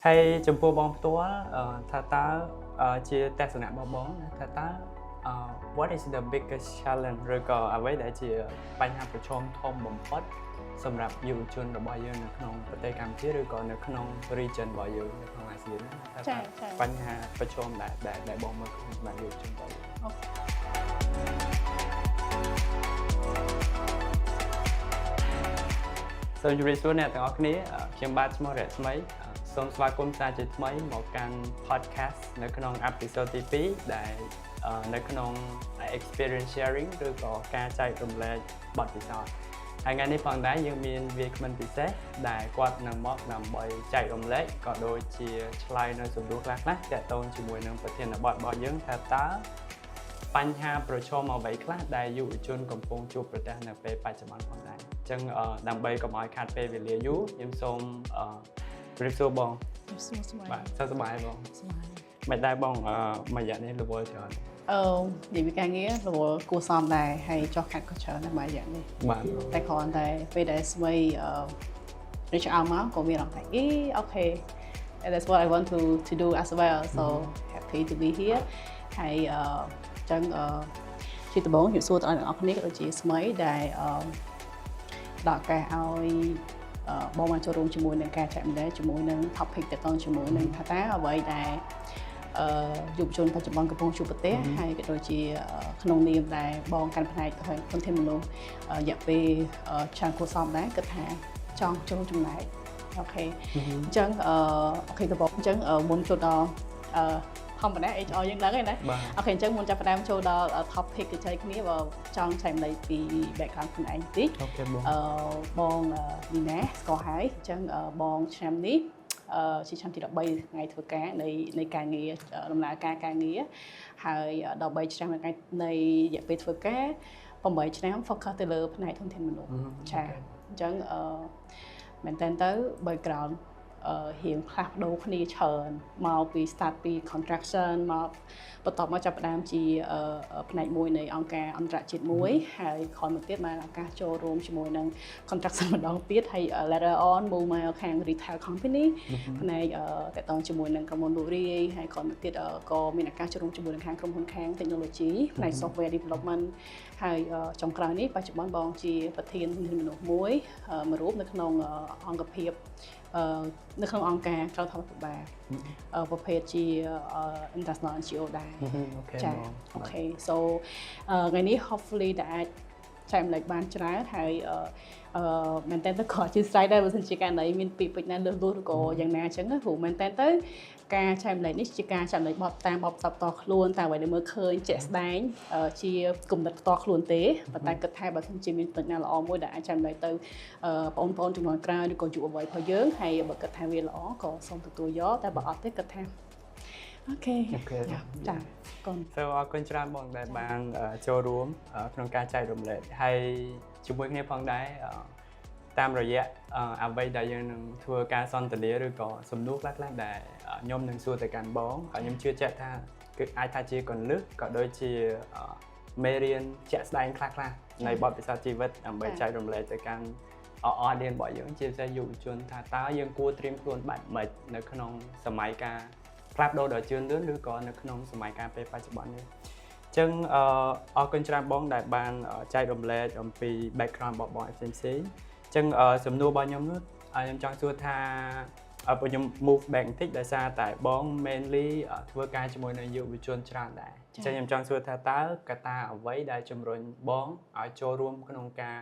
hay chấm pua bom tua thà ta chia test nè bom bóng thà ta what is the biggest challenge ឬក៏អ្វីដែលជាបញ្ហាប្រឈមធំបំផុតសម្រាប់យុវជនរបស់យើងនៅក្នុងប្រទេសកម្ពុជាឬក៏នៅក្នុង region របស់យើងនៅក្នុងអាស៊ានណាថាបញ្ហាប្រឈមដែលបងមើលឃើញសម្រាប់យុវជនរបស់យើងសូមជម្រាបសួរអ្នកទាំងអស់គ្នាខ្ញុំបាទឈ្មោះរស្មីសូមស្វាគមន៍សាជាថ្មីមកកាន់ podcast នៅក្នុង episode ទី2ដែលនៅក្នុង experience sharing ឬក៏ការចែករំលែកបទពិសោធន៍ហើយថ្ងៃនេះផងដែរយើងមានវាគ្មិនពិសេសដែលគាត់នឹងមកដើម្បីចែករំលែកក៏ដូចជាឆ្លើយនៅសំណួរខ្លះៗទាក់ទងជាមួយនឹងប្រធានបទរបស់យើងថាតើបញ្ហាប្រឈមអ្វីខ្លះដែលយុវជនកំពុងជួបប្រទះនៅពេលបច្ចុប្បន្នផងដែរអញ្ចឹងដើម្បីកុំឲ្យខាតពេលវេលាយូរខ្ញុំសូមជម្រាបសួរបងបាទសុខសប្បាយបងមិនដែរបងមួយរយៈនេះរវល់ច្រើននិយាយពីការងាររវល់គួរសមដែរហើយចោះខាត់ក៏ច្រើនដែរមួយរយៈនេះបាទតែគ្រាន់តែពេលដែលស្មីreach out មកក៏មានអារម្មណ៍ថាokay and that's what I want to do as well so happy to be here ហើយចឹងជាដំបូងខ្ញុំសួរដល់អ្នកនរគ្នាក៏ដូចជាស្មីដែលដល់ឱកាសឲ្យបងមកចូលរួមជាមួយនឹងការចែករំលែកជាមួយនឹង topic ទាក់ទងជាមួយនឹងថាតើអ្វីដែលយុវជនបច្ចុប្បន្នកំពុងជួបប្រទះហើយក៏ដូចជាក្នុងនាមដែលបងកាន់ផ្នែកធនធានមនុស្សរយៈពេលច្រើនគួរសមដែរគិតថាចង់ចូលចំណែកអូខេអញ្ចឹងអូខេដំបូងអញ្ចឹងមុនចូលដល់ធម្មតា HR យើងដឹងហើយណាអូខេអញ្ចឹងមុនចាប់ផ្ដើមចូលដល់ topic ជជែកគ្នាបើចង់ចែករំលែកពី background ខ្លួនឯងតិចអូខេបងលីណាស្គាល់ហើយអញ្ចឹងបងឆ្នាំនេះជាឆ្នាំទី13ថ្ងៃធ្វើការនៃការងារដំណើរការងារហើយ13ឆ្នាំនៃរយៈពេលធ្វើការ8ឆ្នាំ focus ទៅលើផ្នែកធនធានមនុស្សចាអញ្ចឹងមែនតើទៅ background រៀងផ្លាស់ប្ដូរគ្នាច្រើនមកពី start ពី contraction មកបន្ទាប់មកចាប់ផ្ដើមជាផ្នែកមួយនៃអង្គការអន្តរជាតិមួយហើយក្រោយមកទៀតបានឱកាសចូលរួមជាមួយនឹង contraction ម្ដងទៀតហើយ later on មកខាង retail company ផ្នែកតកតងជាមួយនឹងក្រុមហ៊ុនលូរីហើយក្រោយមកទៀតក៏មានឱកាសចូលរួមជាមួយនឹងខាងក្រុមហ៊ុនខាង technology ផ្នែក software development ហើយចុងក្រោយនេះបច្ចុប្បន្នបងជាប្រធានមនុស្សមួយរូបនៅក្នុងអង្គភាពនៅក្នុងអង្គការក្រៅរដ្ឋាភិបាលប្រភេទជា international NGO ដែរចាអូខេ so ថ្ងៃនេះ hopefully ដែលអាចចែករំលែកបានច្រើនហើយមែនតើទៅក៏ជាស្រ័យដែរបើសិនជាករណីមានពីពេចណាលើសលួសឬក៏យ៉ាងណាអញ្ចឹងព្រោះមែនតើទៅការចែករំលែកនេះជាការចែករំលែកបទតាមបទផ្ទាល់ខ្លួនតែអ្វីដែលមើលឃើញជាក់ស្ដែងជាគំនិតផ្ទាល់ខ្លួនទេប៉ុន្តែគិតថាបើសិនជាមានពេចណាល្អមួយដែលអាចចែករំលែកទៅបងប្អូនជំនាន់ក្រោយឬក៏យុវវ័យរបស់យើងហើយបើគិតថាវាល្អក៏សូមទទួលយកតែបើអត់ទេគិតថាអូខេចាកូន So អរគុណច្រើនបងដែលបានចូលរួមក្នុងការចែករំលែកហើយជាមួយគ្នាផងដែរតាមរយៈអ្វីដែលយើងនឹងធ្វើការសន្ទនាឬក៏សំណួរខ្លះៗដែលខ្ញុំនឹងសួរទៅកាន់បងខ្ញុំជឿជាក់ថាគឺអាចថាជាកលឹះក៏ដូចជាមេរៀនជាក់ស្ដែងខ្លះៗនៃបទពិសោធន៍ជីវិតដើម្បីចែករំលែកទៅកាន់audience របស់យើងជាពិសេសយុវជនថាតើយើងគួរត្រៀមខ្លួនបែបម៉េចនៅក្នុងសម័យកាលផ្លាស់ប្ដូរដ៏ជឿនលឿនឬក៏នៅក្នុងសម័យកាលពេលបច្ចុប្បន្ននេះអញ្ចឹងអរគុណច្រើនបងដែលបានចែករំលែកអំពី background របស់បងផ្សេងៗអញ្ចឹងសំណួររបស់ខ្ញុំនោះខ្ញុំចង់សួរថាខ្ញុំ move back បន្តិចដោយសារតែបង mainly ធ្វើការជាមួយនឹងយុវជនច្រើនដែរអញ្ចឹងខ្ញុំចង់សួរថាតើកត្តាអ្វីដែលជំរុញបងឲ្យចូលរួមក្នុងការ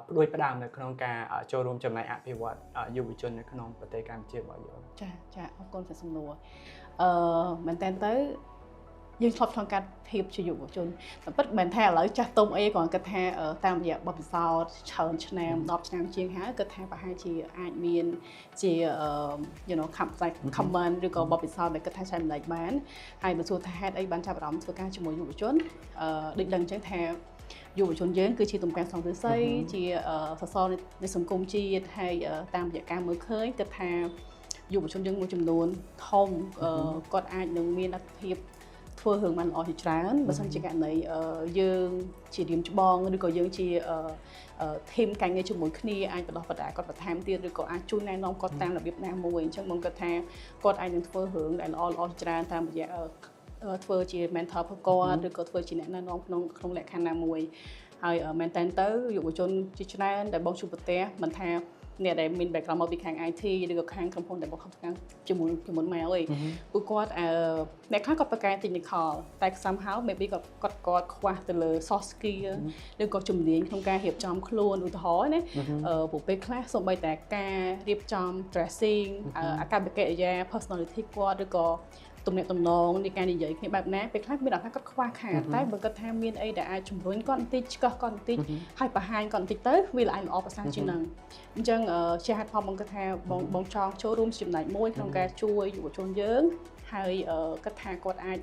ផ្ដួចផ្ដើមនៅក្នុងការចូលរួមចំណែកអភិវឌ្ឍយុវជននៅក្នុងប្រទេសកម្ពុជារបស់យើងចាអរគុណសម្រាប់សំណួរមែនតើទៅយើងឆ្លប់ក្នុងការភាពជាយុវជនតែពិតមិនថាឥឡូវចាស់ទុំអីគ្រាន់គិតថាតាមរយៈបទពិសោធន៍ច្រើនឆ្នាំ10ឆ្នាំជាងហើយគិតថាប្រហែលជាអាចមានជា comment ឬក៏បទពិសោធន៍ដែលគិតថាចែករំលែកបានហើយបើសួរថាហេតុអីបានចាប់អារម្មណ៍ធ្វើការជាមួយយុវជនដូចដឹងអញ្ចឹងថាយុវជនយើងគឺជាទំពាំងសង្គ្រោះស័យជាសសរនៃសង្គមជាតិហើយតាមរយៈការមើលឃើញគិតថាយុវជនយើងមួយចំនួនធំគាត់អាចនឹងមានលទ្ធភាព ធ្វើរឿងបានល្អជាច្រើនបើសិនជាករណីយើងជារៀមច្បងឬក៏យើងជាធីមការងារជាមួយគ្នាអាចបដោះបដាគាត់បន្ថែមទៀតឬក៏អាចជួយណែនាំគាត់តាមរបៀបណាមួយអញ្ចឹងបងគាត់ថាគាត់អាចនឹងធ្វើរឿងដែលល្អជាច្រើនតាមរយៈធ្វើជា mentor ផងគាត់ឬក៏ធ្វើជាអ្នកណែនាំក្នុងលក្ខខណ្ឌណាមួយហើយមែនតើទៅយុវជនជាច្រើនដែលបងជួបប្រទះមិនថាអ្នកដែលមាន background មកពីខាង IT ឬក៏ខាងក្រុមហ៊ុនដែលបងខំធ្វើការជាមួយមកអីពួកគាត់អ្នកខ្លះគាត់ប្រកែ technical តែ somehow maybe គាត់ខ្វះទៅលើ soft skill ឬក៏ជំនាញក្នុងការរៀបចំខ្លួនឧទាហរណ៍ណាពួកពេលខ្លះសូម្បីតែការរៀបចំ dressing អាកប្បកិរិយា personality គាត់ឬក៏ទំនាក់ទំនងនៃការនិយាយគ្នាបែបណាពេលខ្លះមានអារម្មណ៍ថាគាត់ខ្វះខាតតែបើគាត់ថាមានអីដែលអាចជំរុញគាត់បន្តិចឆ្កឹះគាត់បន្តិចហើយបង្ហាញគាត់បន្តិចទៅវាល្អប្រសើរជាងហ្នឹងអញ្ចឹងជាហេតុផលបងគាត់ថាបងចង់ចូលរួមចំណែកមួយក្នុងការជួយយុវជនយើងហើយគាត់ថាគាត់អាច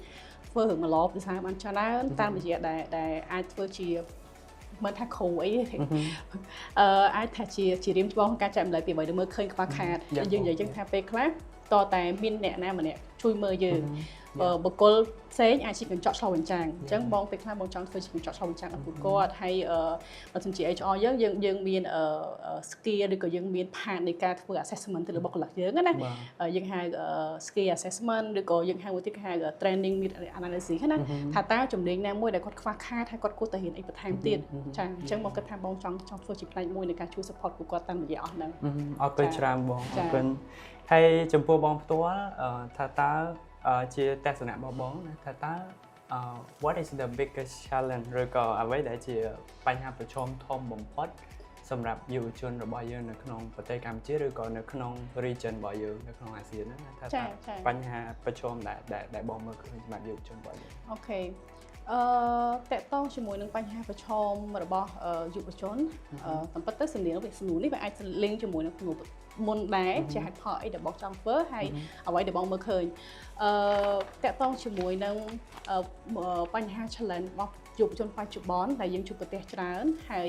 ធ្វើរឿងល្អប្រសើរបានច្រើនតាមរយៈដែលអាចធ្វើជាមិនថាគ្រូអីអាចថាជារៀមច្បងការចែករំលែកពីអ្វីដែលមើលឃើញខ្វះខាតយើងនិយាយចឹងថាពេលខ្លះតតែមានអ្នកណាម្នាក់ជួយមើលយើងបុគ្គលផ្សេងអាចជាកញ្ចក់ឆ្លុះបញ្ចាំងអញ្ចឹងបងពេលខ្លះបងចង់ធ្វើជាកញ្ចក់ឆ្លុះបញ្ចាំងដល់ពួកគាត់ហើយបើសិនជា HR យើងមាន skill ឬក៏យើងមានផាននៃការធ្វើ assessment ទៅលើបុគ្គលិកយើងណាយើងហៅ skill assessment ឬក៏យើងហៅមួយទៀតគេហៅ training analysis ណាថាតើជំនាញណាមួយដែលគាត់ខ្វះខាតហើយគាត់គួរតែរៀនអីបន្ថែមទៀតចាអញ្ចឹងបងគិតថាបងចង់ធ្វើជាផ្នែកមួយនៃការជួយ support ពួកគាត់តាមរយៈអស់ហ្នឹងអរគុណច្រើនបងអរគុណហើយចំពោះបងផ្ទាល់ថាតើជាទស្សនៈរបស់បងណាថាតើ what is the biggest challenge ឬក៏អ្វីដែលជាបញ្ហាប្រឈមធំបំផុតសម្រាប់យុវជនរបស់យើងនៅក្នុងប្រទេសកម្ពុជាឬក៏នៅក្នុង region របស់យើងនៅក្នុងអាស៊ានណាថាតើបញ្ហាប្រឈមដែលបងមើលឃើញសម្រាប់យុវជនរបស់យើងអូខេតកតងជាមួយនឹងបញ្ហាប្រឈមរបស់យុវជនតាមពិតទៅសំណួរនេះវាអាចលីងជាមួយនឹងមុនដែរជាហេតុផលអីដែលបងចង់ធ្វើហើយអ្វីដែលបងមើលឃើញតកតងជាមួយនឹងបញ្ហា challenge របស់យុវជនបច្ចុប្បន្នដែលយើងជួបប្រទះច្រើនហើយ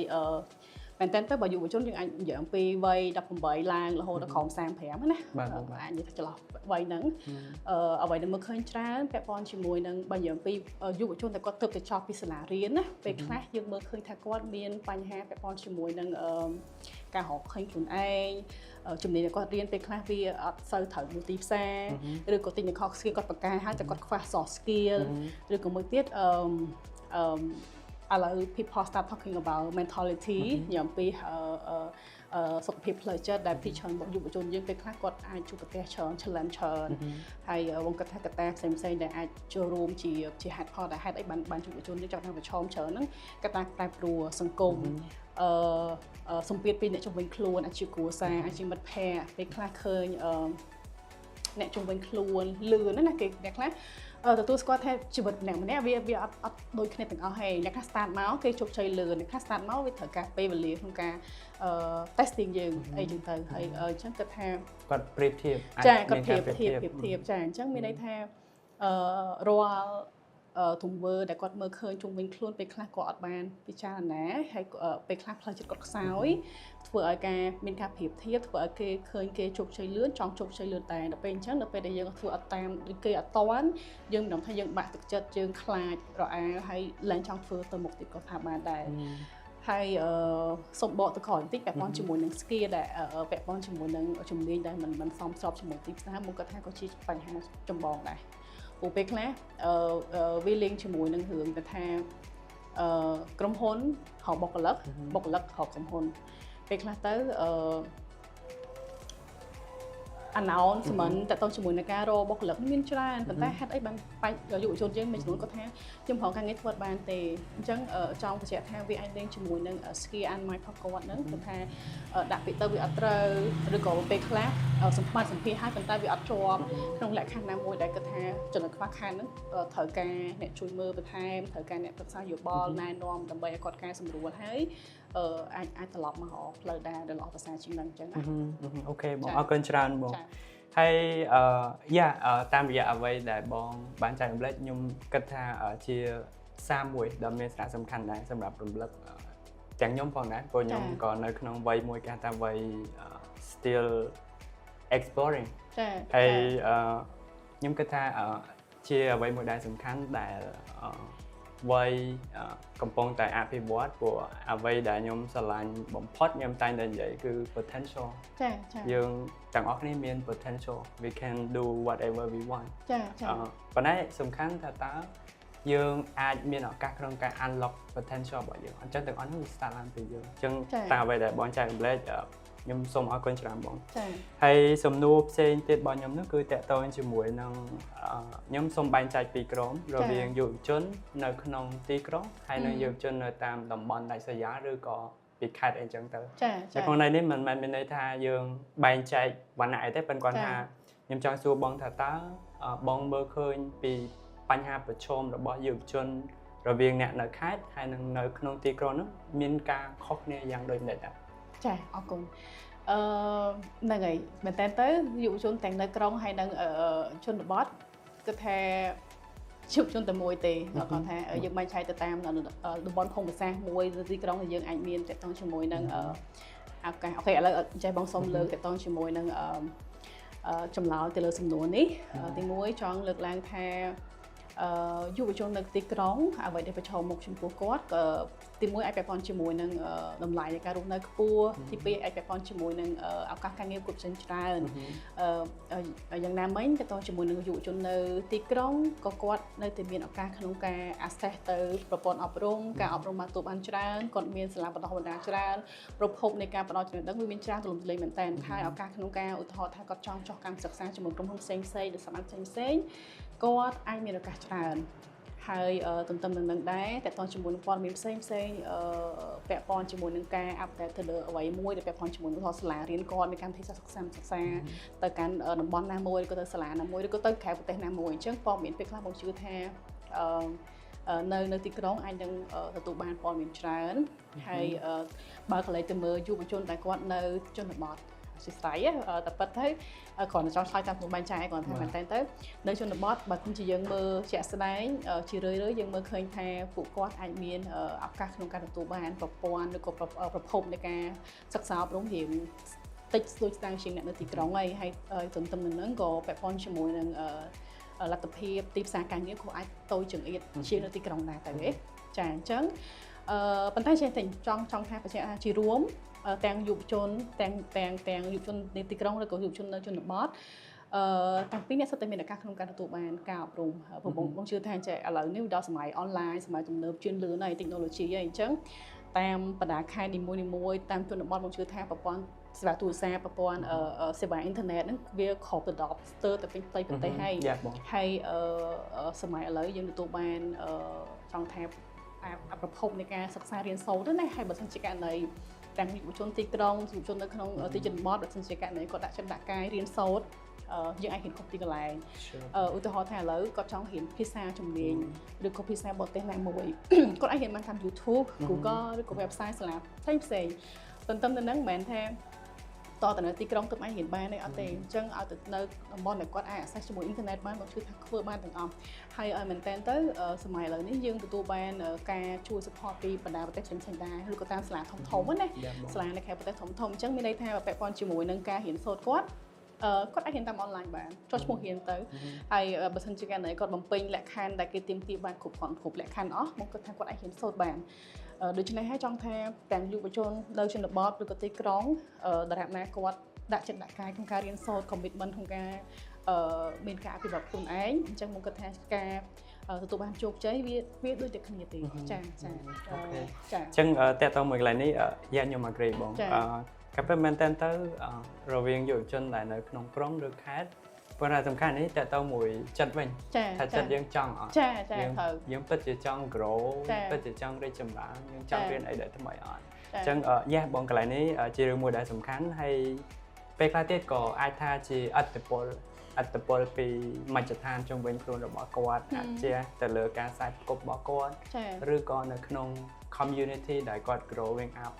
មែនតើទៅបើយុវជនយើងអាចនិយាយអំពីវ័យ18ឡើងរហូតដល់ក្រោម35ណាអាចនិយាយថាចន្លោះវ័យហ្នឹងអ្វីដែលមើលឃើញច្រើនពាក់ព័ន្ធជាមួយនឹងបើនិយាយអំពីយុវជនដែលគាត់ទើបតែចប់ពីសាលារៀនណាពេលខ្លះយើងមើលឃើញថាគាត់មានបញ្ហាពាក់ព័ន្ធជាមួយនឹងការរកឃើញខ្លួនឯងជំនាញដែលគាត់រៀនពេលខ្លះវាអត់សូវត្រូវនៅទីផ្សារឬក៏ technical skill គាត់ប្រកែហើយតែគាត់ខ្វះ soft skill ឬក៏មួយទៀតឥឡូវ people start talking about mentality និយាយអំពីសុខភាពផ្លូវចិត្តដែលពីច្រើនរបស់យុវជនយើងពេលខ្លះគាត់អាចជួបប្រទះច្រើន challenge ច្រើនហើយបងគាត់ថាកត្តាផ្សេងៗដែលអាចចូលរួមជាហេតុផលដែលហេតុអីបានយុវជនយើងចាប់តាមប្រឈមច្រើនហ្នឹងកត្តាប្រែប្រួលសង្គមសម្ពាធពីអ្នកជំនាញខ្លួនអាចជាគ្រួសារអាចជាមិត្តភ័ក្តិពេលខ្លះឃើញអ្នកជំនាញខ្លួនលឿនណាគេអ្នកខ្លះទទួលស្គាល់ថាជីវិតម្នាក់វាអត់ដូចគ្នាទាំងអស់ហេអ្នកខ្លះ start មកគេជោគជ័យលឿនអ្នកខ្លះ start មកវាត្រូវការពេលវេលាក្នុងការtesting យើងអីចឹងទៅហើយអញ្ចឹងគាត់ថាគាត់ប្រៀបធៀបចាគាត់ប្រៀបធៀបចាអញ្ចឹងមានន័យថារាល់ទង្វើដែលគាត់មើលឃើញជុំវិញខ្លួនពេលខ្លះគាត់អត់បានពិចារណាហើយពេលខ្លះផ្លូវចិត្តគាត់ខ្សោយធ្វើឲ្យការមានការប្រៀបធៀបធ្វើឲ្យគេឃើញគេជោគជ័យលឿនចង់ជោគជ័យលឿនតែដល់ពេលអញ្ចឹងដល់ពេលដែលយើងធ្វើអត់តាមគេអត់តាន់យើងមិនដឹងថាយើងបាក់ទឹកចិត្តយើងខ្លាចរអាលហើយឡើងចង់ធ្វើទៅមុខទៀតក៏ថាបានដែរហើយសុំបកទៅក្រោយបន្តិចពាក់ព័ន្ធជាមួយនឹង skill ដែលពាក់ព័ន្ធជាមួយនឹងជំនាញដែលមិនសមស្របជាមួយទីផ្សារមកគាត់ថាក៏ជាបញ្ហាចម្បងដែរពួកពេលខ្លះវាលេងជាមួយនឹងរឿងទៅថាក្រុមហ៊ុនហៅបុគ្គលិកហៅក្រុមហ៊ុនពេលខ្លះទៅannouncement តើតើជាមួយនឹងការរកបុគ្គលិកមានច្រើនប៉ុន្តែហេតុអីបានយុវជនយើងមួយចំនួនគាត់ថាខ្ញុំប្រហែលការងារធ្វើបានទេអញ្ចឹងចង់បញ្ជាក់ថាវាអាចលេងជាមួយនឹង skill and mind របស់គាត់ហ្នឹងគឺថាដាក់ពាក្យទៅវាអត់ត្រូវឬក៏ពេលខ្លះសម្ភារហើយប៉ុន្តែវាអត់ជាប់ក្នុងលក្ខខណ្ឌណាមួយដែលគាត់ថាចំណុចខ្វះខាតហ្នឹងត្រូវការអ្នកជួយមើលបន្ថែមត្រូវការអ្នកប្រឹក្សាយោបល់ណែនាំដើម្បីឲ្យគាត់កែសម្រួលហើយអាចត្រឡប់មករកផ្លូវដែលល្អប្រសើរជាងហ្នឹងអញ្ចឹងណាអូខេបងអរគុណច្រើនបងហើយតាមរយៈអ្វីដែលបងបានចែករំលែកខ្ញុំគិតថាជាសារមួយដ៏មានសារៈសំខាន់ដែរសម្រាប់រំលឹកទាំងខ្ញុំផងដែរព្រោះខ្ញុំក៏នៅក្នុងវ័យមួយគេថាវ័យ still exploring ចាហើយខ្ញុំគិតថា ជាអ្វីមួយដែលសំខាន់ដែលវ័យកំពុងតែអភិវឌ្ឍព្រោះអ្វីដែលខ្ញុំស្រឡាញ់បំផុតខ្ញុំតែងតែនិយាយគឺ potential ចាយើងទាំងអស់គ្នាមាន potential we can do whatever we want ចាប៉ុន្តែសំខាន់ថាតើយើងអាចមានឱកាសក្នុងការ unlock potential របស់យើងអញ្ចឹងទាំងអស់នោះវា start ឡើងពីយើងអញ្ចឹងតើអ្វីដែលបងចែករំលែកខ្ញុំសូមអរគុណច្រើនបងចាហើយសំណួរផ្សេងទៀតរបស់ខ្ញុំនោះគឺតកតងជាមួយនឹងខ្ញុំសូមបែងចែកពីរក្រុមរវាងយុវជននៅក្នុងទីក្រុងហើយនិងយុវជននៅតាមតំបន់ដាច់ស្រយាលឬក៏ពីខេត្តអីចឹងទៅចាក្នុងន័យនេះមិនមែនមានន័យថាយើងបែងចែកវណ្ណៈអីទេប៉ុន្តែគាត់ថាខ្ញុំចង់សួរបងថាតើបងមើលឃើញពីបញ្ហាប្រឈមរបស់យុវជនរវាងអ្នកនៅខេត្តហើយនិងនៅក្នុងទីក្រុងនោះមានការខុសគ្នាយ៉ាងដូចម្តេចដែរចាអរគុណហ្នឹងហើយមែនតើទៅយុវជនទាំងនៅក្រុងហើយនិងជនបទគឺថាយុវជនតែមួយទេគាត់ថាយើងបែងចែកទៅតាមតំបន់ភូមិសាស្ត្រមួយទីក្រុងដែលយើងអាចមានតកតងជាមួយនឹងឱកាសអូខេឥឡូវចេះបងសុំលើកតកតងជាមួយនឹងចម្លើយទៅលើសំណួរនេះទី1ចង់លើកឡើងថាយុវជននៅទីក្រុងអ្វីដែលប្រឈមមុខចំពោះគាត់ក៏ទី1អាចពាក់ព័ន្ធជាមួយនឹងតម្លៃនៃការរស់នៅខ្ពស់ទី2អាចពាក់ព័ន្ធជាមួយនឹងឱកាសការងារគ្រប់ផ្សេងច្រើនយ៉ាងណាមិញតទៅជាមួយនឹងយុវជននៅទីក្រុងក៏គាត់នៅតែមានឱកាសក្នុងការ access ទៅប្រព័ន្ធអប់រំការអប់រំបានទូបានច្រើនគាត់មានសាលាបណ្ដុះបណ្ដាលច្រើនប្រភពនៃការបណ្ដុះចំណេះដឹងវាមានច្រើនទូលំទូលាយមែនតើហើយឱកាសក្នុងការឧទាហរណ៍ថាគាត់ចង់ចុះកម្មសិក្សាជាមួយក្រុមហ៊ុនផ្សេងៗឬសមាជិកផ្សេងៗគាត់អាចមានឱកាសច្រើនហើយទន្ទឹមនឹងនឹងដែរតើតើជាមួយនឹងព័ត៌មានផ្សេងពាក់ព័ន្ធជាមួយនឹងការអាប់ដេតទៅលើអ្វីមួយដែលពាក់ព័ន្ធជាមួយនឹងសាលារៀនគាត់មានកម្មវិធីសិក្សាទៅកាន់តំបន់ណាមួយឬក៏ទៅសាលាណាមួយឬក៏ទៅក្រៅប្រទេសណាមួយអញ្ចឹងព័ត៌មានពេលខ្លះបងជឿថានៅទីក្រុងអាចនឹងទទួលបានព័ត៌មានច្រើនហើយបើកន្លែងទៅមើលយុវជនដែលគាត់នៅជនបទសិស្រីតែប៉ិតទៅគ្រាន់តែចង់ឆ្លើយតាមក្នុងបែងចែកគ្រាន់តែមែនតើទៅនៅជនបទបើគុំជាយើងមើលជាក់ស្ដែងជារឿយៗយើងមើលឃើញថាពួកគាត់អាចមានឱកាសក្នុងការទទួលបានប្រព័ន្ធឬក៏ប្រភពនៃការសិក្សាអប់រំរៀងតិចដូចស្ដាងជាងអ្នកនៅទីក្រុងហើយទន្ទឹមនឹងហ្នឹងក៏ពាក់ព័ន្ធជាមួយនឹងលទ្ធភាពទីផ្សារការងារក៏អាចតូចចង្អៀតជាងនៅទីក្រុងដែរតែទេចាអញ្ចឹងប៉ុន្តែចេះតែចង់ថាបញ្ជាក់ថាជារួមទាំងយុវជនទាំងយុវជននៅទីក្រុងឬក៏យុវជននៅជនបទទាំងពីរអ្នកសុទ្ធតែមានឱកាសក្នុងការទទួលបានការអប់រំបងជឿថាចេះឥឡូវនេះដល់សម័យអនឡាញសម័យទំនើបជឿនលឿនហើយ technology ហើយអញ្ចឹងតាមបណ្ដាខេត្តនីមួយៗតាមជនបទបងជឿថាប្រព័ន្ធសេវាទូរស័ព្ទប្រព័ន្ធសេវាអ៊ីនធឺណិតហ្នឹងវាគ្របដណ្ដប់ស្ទើរតែពេញផ្ទៃប្រទេសហើយសម័យឥឡូវយើងទទួលបានចង់ថាប្រភពនៃការសិក្សារៀនសូត្រណាហើយបើសិនជាករណីទាំងយុវជនទីក្រុងយុវជននៅក្នុងទីជនបទបើសិនជាករណីគាត់ដាក់ចិត្តដាក់កាយរៀនសូត្រយើងអាចរៀនគ្រប់ទីកន្លែងឧទាហរណ៍ថាឥឡូវគាត់ចង់រៀនភាសាជំនាញឬក៏ភាសាបរទេសណាមួយគាត់អាចរៀនបានតាម YouTube Google ឬក៏ website សាលាផ្សេងទន្ទឹមទៅនឹងមិនមែនថាតទៅនៅទីក្រុងទើបអាចរៀនបានទេអត់ទេអញ្ចឹងឲ្យទៅនៅតំបន់ដែលគាត់អាច access ជាមួយអ៊ីនធឺណិតបានបងជឿថាធ្វើបានទាំងអស់ហើយឲ្យមែនតើទៅសម័យឥឡូវនេះយើងទទួលបានការជួយ support ពីបណ្ដាប្រទេសផ្សេងៗដែរឬក៏តាមសាលាធំៗណាសាលានៅខេត្តប្រទេសធំៗអញ្ចឹងមានន័យថាពាក់ព័ន្ធជាមួយនឹងការរៀនសូត្រគាត់អាចរៀនតាមអនឡាញបានចុះឈ្មោះរៀនទៅហើយបើសិនជាករណីគាត់បំពេញលក្ខខណ្ឌដែលគេទាមទារបានគ្រប់លក្ខខណ្ឌអស់មកគាត់ថាគាត់អាចរៀនសូត្របានដូច្នេះហើយចង់ថាទាំងយុវជននៅជនបទឬក៏ទីក្រុងដរាបណាគាត់ដាក់ចិត្តដាក់កាយក្នុងការរៀនសូត្រ commitment ក្នុងការមានការអភិវឌ្ឍខ្លួនឯងអញ្ចឹងមកគាត់ថាការទទួលបានជោគជ័យវាដូចតែគ្នាទេចាអញ្ចឹងតើតើមួយកន្លែងនេះខ្ញុំ agree បងក៏ប៉ុន្តែមែនតើទៅរវាងយុវជនដែលនៅក្នុងក្រុងឬខេត្តប៉ុន្តែសំខាន់នេះតើទៅមួយចិត្តវិញថាចិត្តយើងចង់អត់យើងពិតជាចង់ grow ពិតជាចង់រីកចម្រើនយើងចង់រៀនអីដែលថ្មីអត់អញ្ចឹងបងកន្លែងនេះជារឿងមួយដែលសំខាន់ហើយពេលខ្លះទៀតក៏អាចថាជាអត្តពលពីមជ្ឈដ្ឋានជុំវិញខ្លួនរបស់គាត់អាចជាទៅលើការផ្សាយផ្គប់របស់គាត់ឬក៏នៅក្នុង community ដែលគាត់ growing up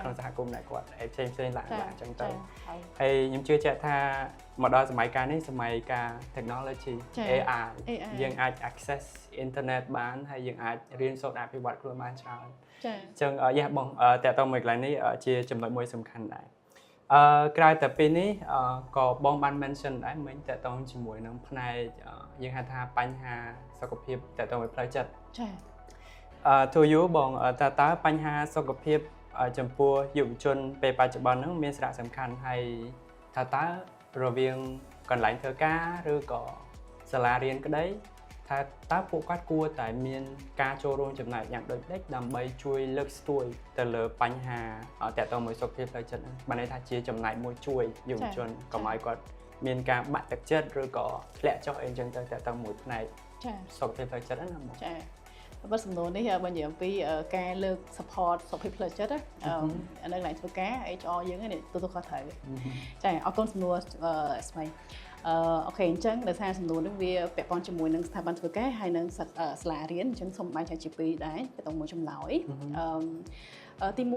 ក្នុងសហគមន៍ដែលគាត់ផ្សេងឡើងអញ្ចឹងទៅហើយខ្ញុំជឿជាក់ថាមកដល់សម័យកាលនេះសម័យកាល technology AI យើងអាច access internet បានហើយយើងអាចរៀនសូត្រអភិវឌ្ឍខ្លួនបានច្រើនអញ្ចឹងបងតើតើមួយកន្លែងនេះជាចំណុចមួយសំខាន់ដែរ ក្រៅតែពីនេះក៏បងបាន mention ដែរមិញតើតងជាមួយនឹងផ្នែកយើងហៅថាបញ្ហាសុខភាពតើតងvớiផ្លូវចិត្តចាទូយូបងតើបញ្ហាសុខភាពចំពោះយុវជនពេលបច្ចុប្បន្នហ្នឹងមានសារៈសំខាន់ហើយតើរវាងកន្លែងធ្វើការឬក៏សាលារៀនក្តីថាតើពួកគាត់គួរតែមានការចូលរួមចំណែកយ៉ាងដូចដេចដើម្បីជួយលើកស្ទួយទៅលើបញ្ហាតើតើមួយសុខភាពផ្លូវចិត្តហ្នឹងបានន័យថាជាចំណែកមួយជួយយុវជនកុំឲ្យគាត់មានការបាក់ទឹកចិត្តឬក៏ធ្លាក់ចុះអីចឹងទៅតើមួយផ្នែកសុខភាពផ្លូវចិត្តហ្នឹងណាចាបើសំណួរនេះបើនិយាយអំពីការលើក support សុខភាពផ្លូវចិត្តនៅកន្លែងធ្វើការ HR យើងនេះទទួលខុសត្រូវចាអរគុណសំណួរស្មីអូខេអញ្ចឹងដោយសារសំណួរនេះវាពាក់ព័ន្ធជាមួយនឹងស្ថាប័នធ្វើការហើយនឹងសាលារៀនអញ្ចឹងសូមបែងចែកជាពីរដែរទៅមួយចម្លើយទី1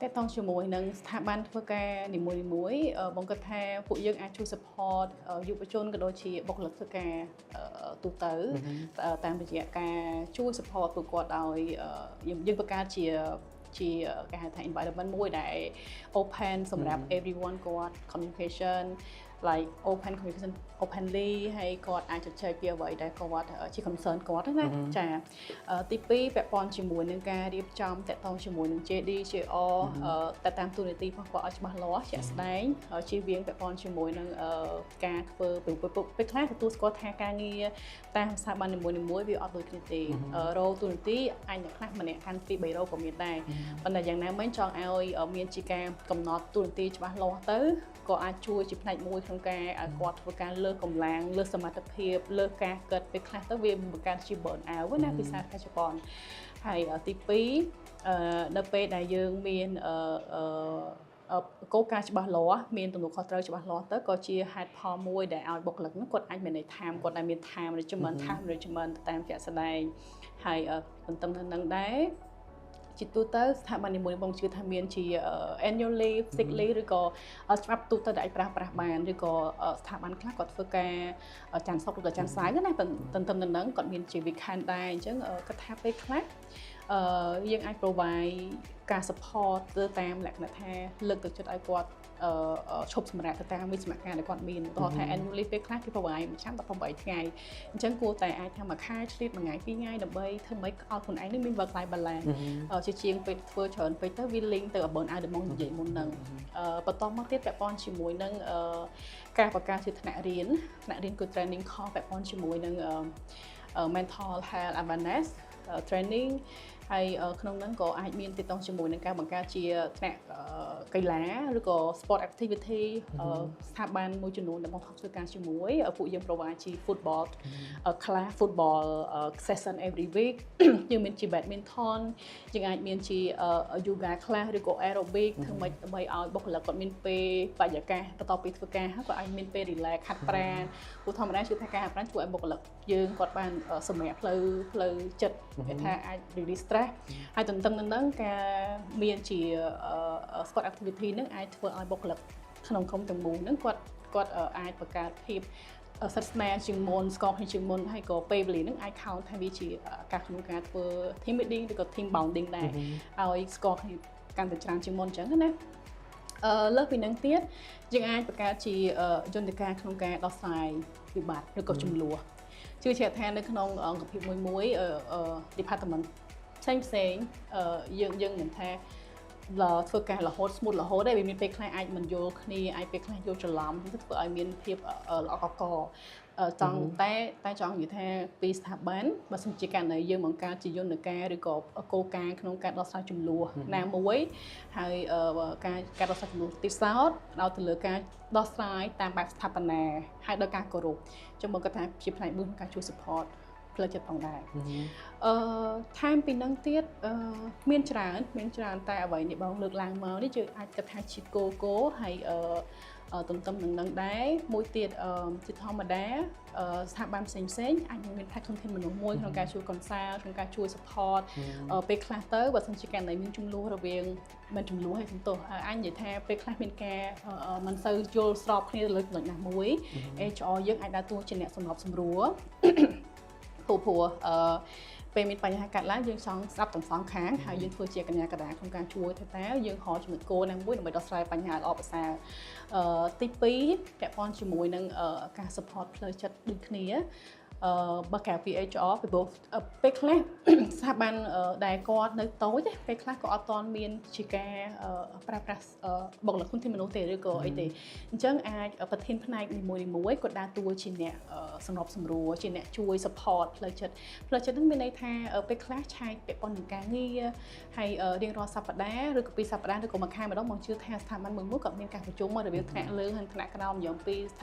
តកតងជាមួយនឹងស្ថាប័នធ្វើការនីមួយៗបងគិតថាពួកយើងអាចជួយ support យុវជនក៏ដូចជាបុគ្គលិកធ្វើការទូទៅតាមរយៈការជួយ support ពួកគាត់ដោយយើងបង្កើតជាគេហៅថា environment មួយដែល open សម្រាប់ everyone គាត់ communication like open communication openly ហើយគាត់អាចជជែកពីអ្វីដែលគាត់ជា concern គាត់ណាចាទី2ពាក់ព័ន្ធជាមួយនឹងការរៀបចំតាក់ទងជាមួយនឹង JD JR តែតាមទូនាទីរបស់គាត់ឲ្យច្បាស់លាស់ជាក់ស្ដែងជៀសវាងពាក់ព័ន្ធជាមួយនឹងការធ្វើពេលខ្លះទទួលស្គាល់ថាការងារតាមស្ថាប័ននីមួយៗវាអត់ដូចគ្នាទេរោទូនាទីអាចអ្នកខ្លះម្នាក់កាន់ពី3រោក៏មានដែរប៉ុន្តែយ៉ាងណាមិញចង់ឲ្យមានជាការកំណត់ទូនាទីច្បាស់លាស់ទៅក៏អាចជួយជាផ្នែកមួយក្នុងការឲ្យគាត់ធ្វើការលើកកម្លាំងលើសមត្ថភាពលើការកិត្តពេលខ្លះទៅវាបង្កើតជា burn out ណាភាសាជប៉ុនហើយទី2នៅពេលដែលយើងមានគោលការណ៍ច្បាស់លាស់មានទំនួលខុសត្រូវច្បាស់លាស់ទៅក៏ជាហេតុផលមួយដែលឲ្យបុគ្គលិកនោះគាត់អាចមាន time គាត់ដែលមាន time management តាមជាក់ស្ដែងហើយទន្ទឹមនឹងដែរជាទូទៅស្ថាប័ននីមួយៗបងជឿថាមានជា annual leave sick leave ឬក៏ច្បាប់ទូទៅដែលអាចប្រើប្រាស់បានឬក៏ស្ថាប័នខ្លះគាត់ធ្វើការច័ន្ទសុក្រឬក៏ច័ន្ទសៅរ៍ណាទន្ទឹមនឹងគាត់មានជា weekend ដែរអញ្ចឹងគាត់ថាពេលខ្លះយើងអាច provide ការ support ទៅតាមលក្ខណៈថាលើកទឹកចិត្តឲ្យគាត់ឈប់សម្រាកទៅតាមវិស្មការដែលគាត់មានឧទាហរណ៍ថា annual leave ពេលខ្លះគេ provide មួយឆ្នាំ18ថ្ងៃអញ្ចឹងគួរតែអាចថាមួយខែឆ្លៀតមួយថ្ងៃពីរថ្ងៃដើម្បីធ្វើម៉េចឲ្យខ្លួនឯងមាន work life balance ជាជាងពេលធ្វើច្រើនពេកទៅវា link ទៅ burn out ដែលមកនិយាយមុនហ្នឹងបន្តមកទៀតពាក់ព័ន្ធជាមួយនឹងការបង្កើតជាថ្នាក់រៀនគឺ training course ពាក់ព័ន្ធជាមួយនឹង mental health awareness training ហើយក្នុងហ្នឹងក៏អាចមានទាក់ទងជាមួយនឹងការបង្កើតជាថ្នាក់កីឡាឬក៏ sport activity ស្ថាប័នមួយចំនួនដែលបងធ្វើការជាមួយពួកយើង provide ជា football class football session every week យើងមានជា badminton យើងអាចមានជា yoga class ឬក៏ aerobic ធ្វើម៉េចដើម្បីឲ្យបុគ្គលិកគាត់មានពេលបរិយាកាសបន្ទាប់ពីធ្វើការហើយគាត់អាចមានពេល relax ហាត់ប្រាណព្រោះធម្មតាជឿថាការហាត់ប្រាណជួយឲ្យបុគ្គលិកយើងគាត់បានសម្រាកផ្លូវចិត្តគេថាអាច release stress ហើយទន្ទឹមនឹងហ្នឹងការមានជា sport activity ហ្នឹងអាចធ្វើឲ្យបុគ្គលិកក្នុងក្រុមទាំងមូលហ្នឹងគាត់អាចបង្កើតភាពសិទ្ធស្នាលជាងមុនស្គាល់គ្នាជាងមុនហើយក៏ពេលវេលាហ្នឹងអាច count ថាវាជាការក្នុងការធ្វើ team building ឬក៏ team bonding ដែរឲ្យស្គាល់គ្នាកាន់តែច្រើនជាងមុនអញ្ចឹងណាលើសពីហ្នឹងទៀតយើងអាចបង្កើតជាយន្តការក្នុងការដោះស្រាយវិបត្តិឬក៏ចំនួនជឿជាក់ថានៅក្នុងអង្គភាពមួយ department ផ្សេងយើងមិនថាធ្វើការរហូត smooth រហូតដែរវាមានពេលខ្លះអាចមិនយល់គ្នាអាចពេលខ្លះយល់ច្រឡំទៅធ្វើឲ្យមានភាពល្អកកចង់តែចង់និយាយថាពីស្ថាប័នបើសិនជាករណីយើងបង្កើតជាយន្តការឬក៏គោលការណ៍ក្នុងការដោះស្រាយចំនួនណាមួយហើយការដោះស្រាយចំនួនទីសោតដល់ទៅលើការដោះស្រាយតាមបែបស្ថាបនាហើយដោយការគោរពចឹងមកគាត់ថាជាផ្នែកមួយក្នុងការជួយ support ផ្លូវចិត្តផងដែរថែមពីនឹងទៀតមានច្រើនតែអ្វីនេះបងលើកឡើងមកនេះយើងអាចគិតថាជាគោហើយទន្ទឹមនឹងដែរមួយទៀតជាធម្មតាស្ថាប័នផ្សេងអាចមានថា content មនុស្សមួយក្នុងការជួយ consult ក្នុងការជួយ support ពេលខ្លះទៅបើសិនជាករណីមានចំនួនរវាងមិនចំនួនហើយសន្ទុះអាចនិយាយថាពេលខ្លះមានការមិនសូវយល់ស្របគ្នាលើចំណុចណាមួយ HR យើងអាចដើរតួជាអ្នកសម្របសម្រួលព្រោះ ពេលមានបញ្ហាកាត់ឡើងយើងចង់ស្ដាប់ទាំងសងខាងហើយយើងធ្វើជាកញ្ញាកដាក្នុងការជួយទៅតើយើងហៅចំណុចគោលណាមួយដើម្បីដោះស្រាយបញ្ហាល្អប្រសើរទី2ពាក់ព័ន្ធជាមួយនឹងការ support ផ្លូវចិត្តដូចគ្នាបើកៅពី HR ពីព្រោះពេលខ្លះស្ថាប័នដែលគាត់នៅតូចពេលខ្លះក៏អត់ទាន់មានជាការប្រើប្រាស់បុគ្គលិកធនធានមនុស្សទេឬក៏អីទេអញ្ចឹងអាចប្រធានផ្នែកនីមួយៗគាត់ដើរតួជាអ្នកសម្របសម្រួលជាអ្នកជួយ support ផ្លូវចិត្តហ្នឹងមានន័យថាពេលខ្លះឆែកពាក់ព័ន្ធនឹងការងារហើយរៀងរាល់សប្តាហ៍ឬក៏ពីរសប្តាហ៍ឬក៏មួយខែម្ដងមកជឿថាស្ថាប័នមួយគាត់មានការប្រជុំរវាងថ្នាក់លើនិងថ្នាក់ក្រោមយ៉ាងពីស្